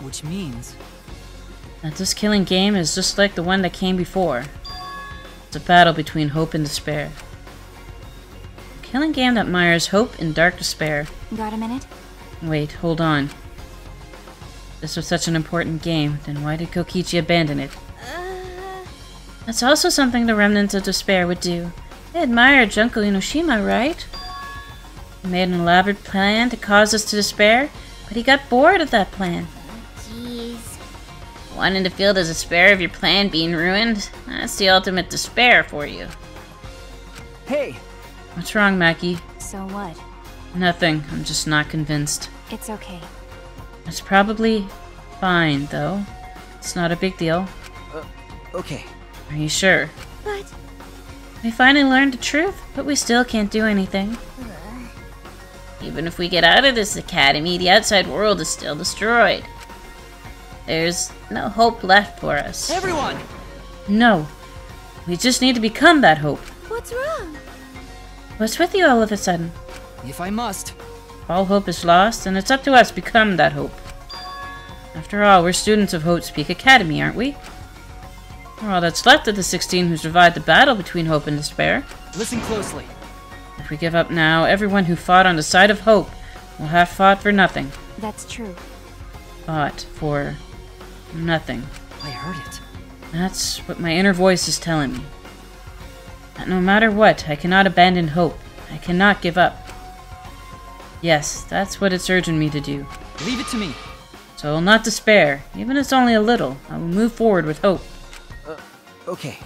Which means... that this killing game is just like the one that came before. It's a battle between hope and despair. A killing game that mires hope and dark despair. Got a minute? Wait, hold on. If this was such an important game, then why did Kokichi abandon it? That's also something the remnants of despair would do. They admired Junko Enoshima, right? He made an elaborate plan to cause us to despair, but he got bored of that plan. Jeez. Wanting to feel the despair of your plan being ruined? That's the ultimate despair for you. Hey! What's wrong, Maki? So what? Nothing. I'm just not convinced. It's okay. It's probably fine, though. It's not a big deal. Okay. Are you sure? But... We finally learned the truth, but we still can't do anything. Even if we get out of this academy, the outside world is still destroyed. There's no hope left for us. Everyone! No. We just need to become that hope. what's wrong? What's with you all of a sudden? If I must. All hope is lost, and it's up to us to become that hope. After all, we're students of Hope's Peak Academy, aren't we? We're all that's left of the 16 who survived the battle between hope and despair. Listen closely. If we give up now, everyone who fought on the side of hope will have fought for nothing. That's true. Fought for nothing. I heard it. That's what my inner voice is telling me. That no matter what, I cannot abandon hope. I cannot give up. Yes, that's what it's urging me to do. Leave it to me. So I will not despair, even if it's only a little. I will move forward with hope. Okay.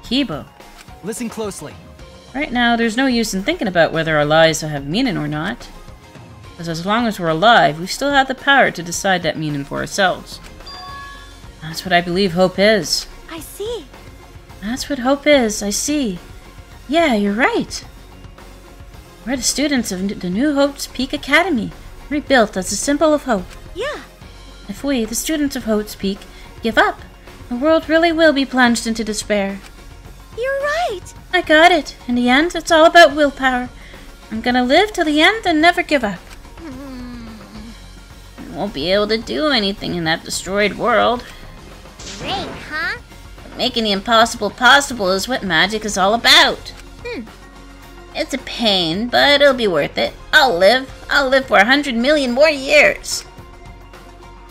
Kibo. Listen closely. Right now, there's no use in thinking about whether our lives have meaning or not. Because as long as we're alive, we still have the power to decide that meaning for ourselves. That's what I believe hope is. I see. That's what hope is, I see. Yeah, you're right. We're the students of the New Hope's Peak Academy, rebuilt as a symbol of hope. Yeah. If we, the students of Hope's Peak, give up, the world really will be plunged into despair. You're right. I got it. In the end, it's all about willpower. I'm gonna live till the end and never give up. We won't be able to do anything in that destroyed world. Great, huh? But making the impossible possible is what magic is all about. It's a pain, but it'll be worth it. I'll live for 100 million more years.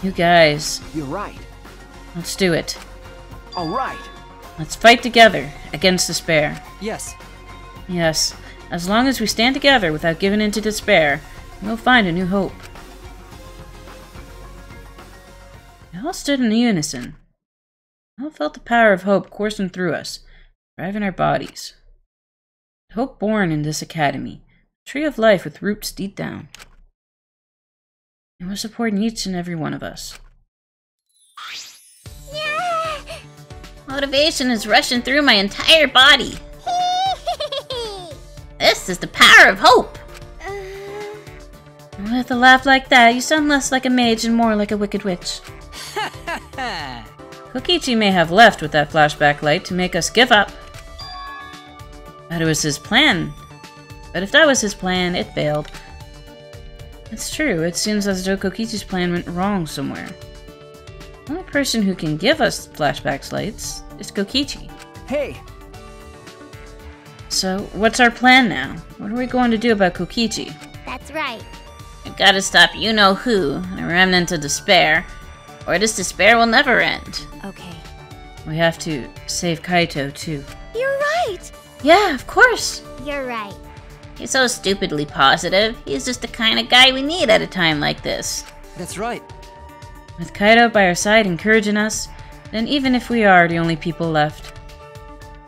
You guys, You're right. let's do it. All right. Let's fight together against despair. Yes. Yes, as long as we stand together without giving in to despair, we'll find a new hope. We all stood in unison. We all felt the power of hope coursing through us, driving our bodies. Hope born in this academy, a tree of life with roots deep down. It was supporting each and every one of us. Yeah. Motivation is rushing through my entire body. This is the power of hope. With a laugh like that, you sound less like a mage and more like a wicked witch. Kokichi may have left with that flashback light to make us give up. But it was his plan. But if that was his plan, it failed. It's true, it seems as though Kokichi's plan went wrong somewhere. The only person who can give us flashback lights is Kokichi. Hey! So, what's our plan now? What are we going to do about Kokichi? That's right. We've got to stop you-know-who, a remnant of despair, or this despair will never end. Okay. We have to save Kaito, too. You're right. Yeah, of course. You're right. He's so stupidly positive. He's just the kind of guy we need at a time like this. That's right. With Kaito by our side encouraging us, then even if we are the only people left,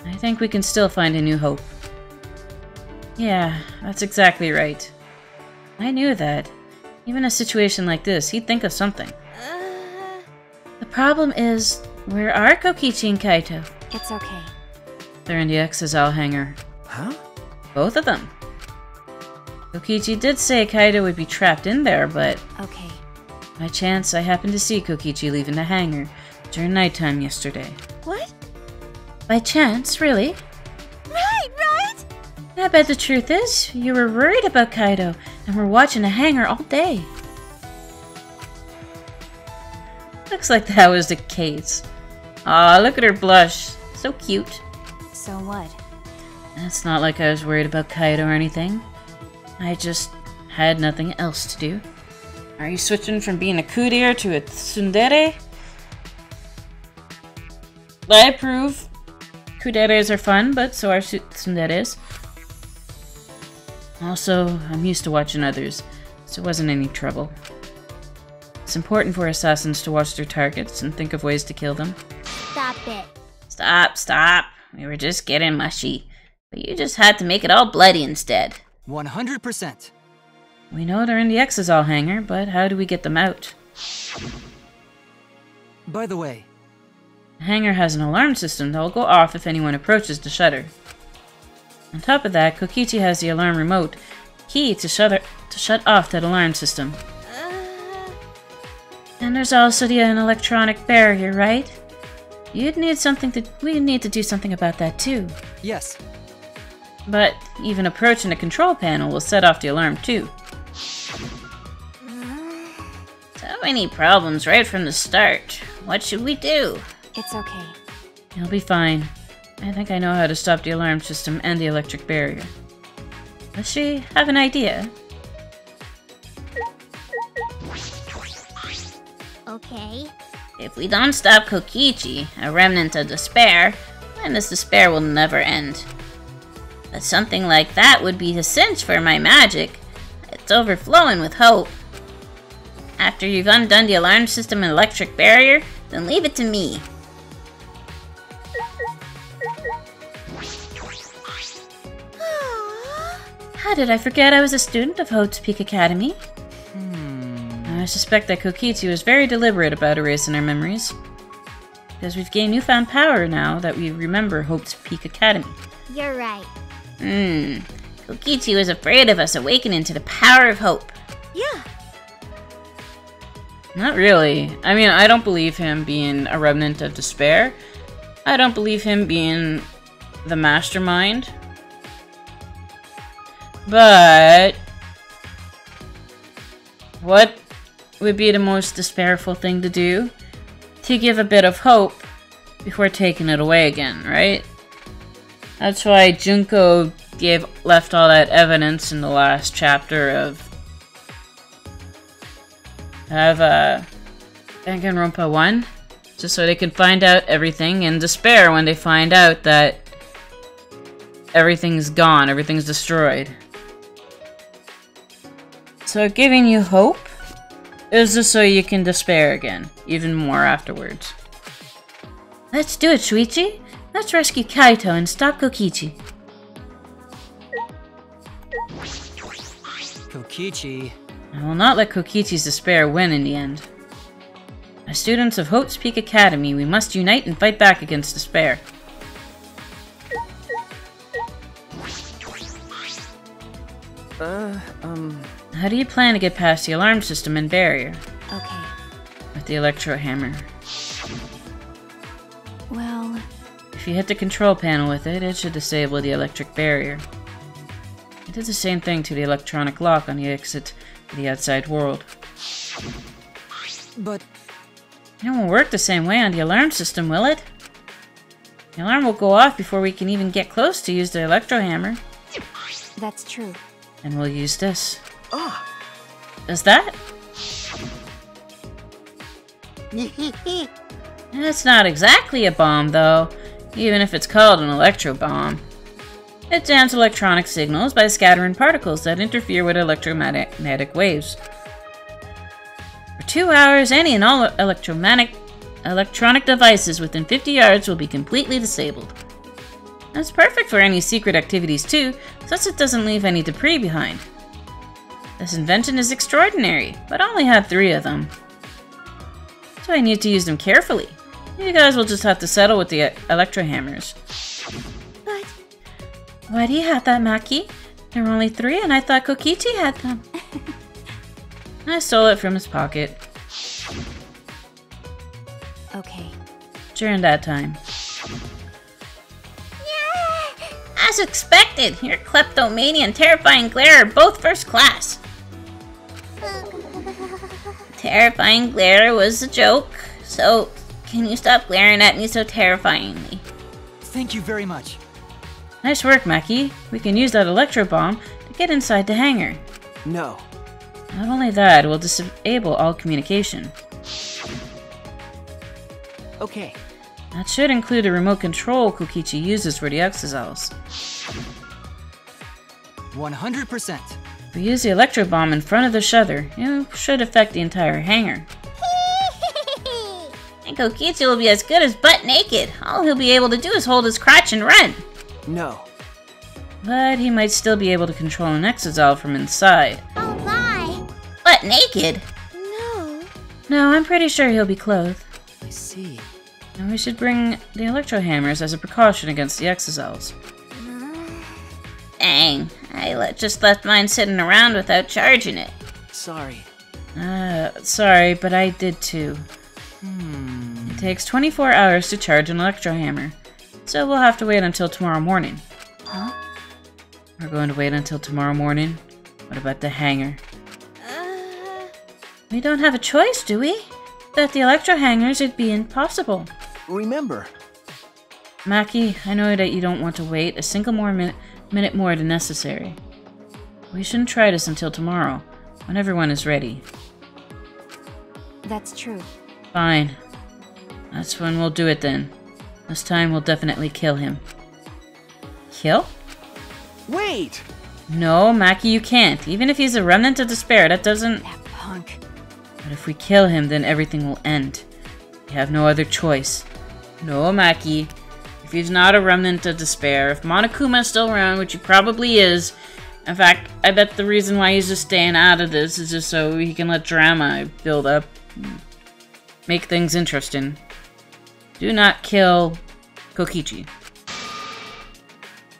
I think we can still find a new hope. Yeah, that's exactly right. I knew that. Even a situation like this, he'd think of something. The problem is, where are Kokichi and Kaito? It's okay. They're in the Exazal hangar. Huh? Both of them. Kokichi did say Kaito would be trapped in there, but Okay. by chance I happened to see Kokichi leaving the hangar during nighttime yesterday. What? By chance, really? Right! I bet the truth is, you were worried about Kaito and were watching the hangar all day. Looks like that was the case. Aw, look at her blush. So cute. So what? It's not like I was worried about Kaito or anything. I just had nothing else to do. Are you switching from being a courtier to a tsundere? I approve. Kuderes are fun, but so are tsunderes. Also, I'm used to watching others, so it wasn't any trouble. It's important for assassins to watch their targets and think of ways to kill them. Stop it. Stop. We were just getting mushy. But you just had to make it all bloody instead. 100%. We know they're in the Exazal hangar, but how do we get them out? By the way, The hangar has an alarm system that will go off if anyone approaches the shutter. On top of that, Kokichi has the alarm remote key to shut off that alarm system. And there's also an electronic barrier, right? We need to do something about that too. yes. But even approaching the control panel will set off the alarm too. So many problems right from the start. What should we do? It's okay. You'll be fine. I think I know how to stop the alarm system and the electric barrier. Does she have an idea? Okay. If we don't stop Kokichi, a remnant of despair, then this despair will never end. But something like that would be a cinch for my magic. It's overflowing with hope. After you've undone the alarm system and electric barrier, then leave it to me. How did I forget I was a student of Hope's Peak Academy? I suspect that Kokichi was very deliberate about erasing our memories. Because we've gained newfound power now that we remember Hope's Peak Academy. You're right. Kokichi was afraid of us awakening to the power of hope. Yeah. Not really. I mean, I don't believe him being a remnant of despair. I don't believe him being the mastermind. But what would be the most despairful thing to do? To give a bit of hope before taking it away again, right? That's why Junko left all that evidence in the last chapter of Danganronpa 1, just so they could find out everything and despair when they find out that everything's gone, everything's destroyed. So giving you hope is just so you can despair again, even more afterwards. Let's do it, Shuichi! Let's rescue Kaito and stop Kokichi. Kokichi. I will not let Kokichi's despair win in the end. As students of Hope's Peak Academy, we must unite and fight back against despair. How do you plan to get past the alarm system and barrier? Okay. With the electro hammer. Well, If you hit the control panel with it, it should disable the electric barrier. It did the same thing to the electronic lock on the exit to the outside world. But It won't work the same way on the alarm system, will it? The alarm will go off before we can even get close to use the electro hammer. That's true. And we'll use this. Ah! Does that? It's not exactly a bomb, though, even if it's called an electro bomb. It jams electronic signals by scattering particles that interfere with electromagnetic waves. For 2 hours, any and all electronic devices within 50 yards will be completely disabled. That's perfect for any secret activities too, since it doesn't leave any debris behind. This invention is extraordinary, but I only have 3 of them. So I need to use them carefully. You guys will just have to settle with the electro hammers. But... Why do you have that, Maki? There were only 3 and I thought Kokichi had them. I stole it from his pocket. Okay. During that time. As expected, your kleptomania and terrifying glare are both first class. Terrifying glare was a joke, so can you stop glaring at me so terrifyingly? Thank you very much. Nice work, Maki. We can use that electro bomb to get inside the hangar. No. Not only that, it will disable all communication. Okay. That should include a remote control Kokichi uses for the exocells. 100%. If we use the electro bomb in front of the shutter, it should affect the entire hangar. And Kokichi will be as good as butt naked. All he'll be able to do is hold his crotch and run. No. But he might still be able to control an exocell from inside. Oh my! Butt naked? No. No, I'm pretty sure he'll be clothed. I see. And we should bring the electro hammers as a precaution against the exocells. Dang, I just left mine sitting around without charging it. Sorry. Sorry, but I did too. It takes 24 hours to charge an electro hammer, so we'll have to wait until tomorrow morning. Huh? We're going to wait until tomorrow morning? What about the hangar? We don't have a choice, do we? Without the electro hangers, it'd be impossible. Remember. Maki, I know that you don't want to wait a single more minute more than necessary. We shouldn't try this until tomorrow, when everyone is ready. That's true. Fine. That's when we'll do it then. This time we'll definitely kill him. Kill? Wait! No, Maki, you can't. Even if he's a remnant of despair, that doesn't... That punk. But if we kill him, then everything will end. We have no other choice. No, Maki. If he's not a remnant of despair, if Monokuma is still around, which he probably is, in fact, I bet the reason why he's just staying out of this is just so he can let drama build up. Make things interesting. Do not kill Kokichi.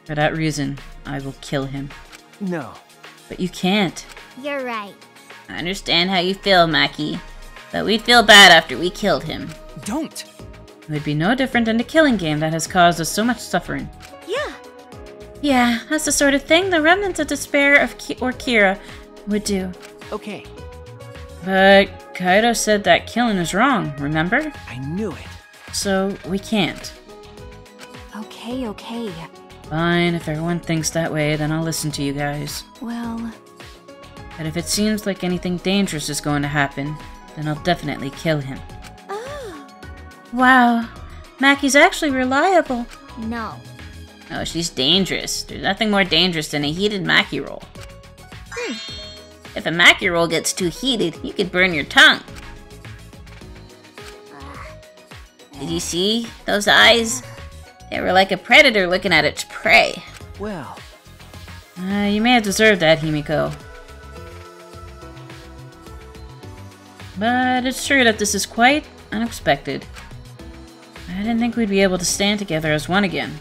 For that reason, I will kill him. No. But you can't. You're right. I understand how you feel, Maki, but we'd feel bad after we killed him. Don't! It would be no different than the killing game that has caused us so much suffering. Yeah. Yeah, that's the sort of thing the remnants of despair or Kira would do. Okay. But Kaido said that killing is wrong, remember? I knew it. So we can't. Okay, okay. Fine, if everyone thinks that way, then I'll listen to you guys. Well... But if it seems like anything dangerous is going to happen, then I'll definitely kill him. Oh. Wow, Maki's actually reliable. No. Oh, she's dangerous. There's nothing more dangerous than a heated Maki roll. If a Maki roll gets too heated, you could burn your tongue. Did you see those eyes? They were like a predator looking at its prey. Well. You may have deserved that, Himiko. But it's true that this is quite unexpected. I didn't think we'd be able to stand together as one again.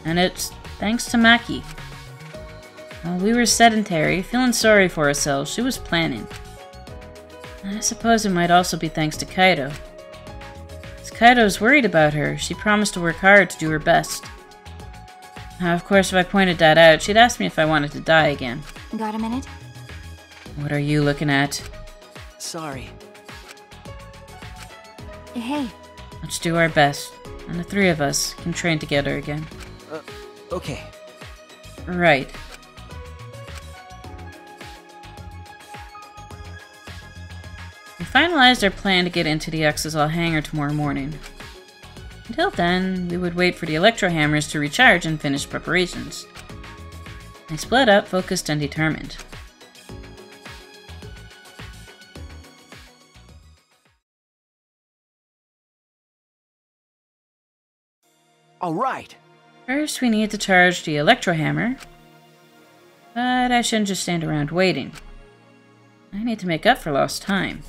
And it's thanks to Maki. While we were sedentary, feeling sorry for ourselves, she was planning. I suppose it might also be thanks to Kaido. As Kaido's worried about her, she promised to work hard to do her best. Now, of course, if I pointed that out, she'd ask me if I wanted to die again. Got a minute? What are you looking at? Sorry. Hey. Let's do our best, and the three of us can train together again. Okay. Right. We finalized our plan to get into the Exisal hangar tomorrow morning. Until then, we would wait for the electro hammers to recharge and finish preparations. I split up, focused and determined. All right. First, we need to charge the electro hammer. But I shouldn't just stand around waiting. I need to make up for lost time.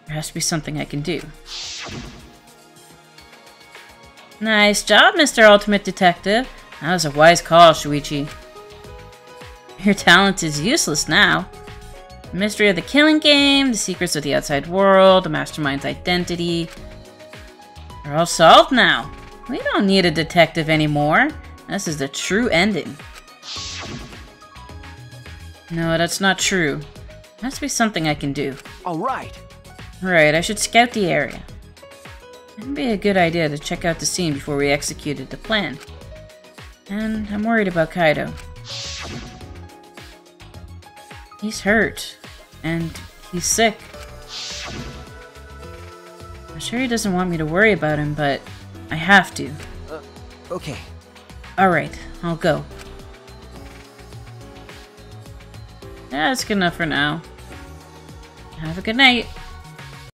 There has to be something I can do. Nice job, Mr. Ultimate Detective. That was a wise call, Shuichi. Your talent is useless now. The mystery of the killing game, the secrets of the outside world, the mastermind's identity. They're all solved now. We don't need a detective anymore. This is the true ending. No, that's not true. There has to be something I can do. All right. Right, I should scout the area. It'd be a good idea to check out the scene before we executed the plan. And I'm worried about Kaido. He's hurt. And he's sick. I'm sure he doesn't want me to worry about him, but I have to. Okay. Alright, I'll go. Yeah, that's good enough for now. Have a good night.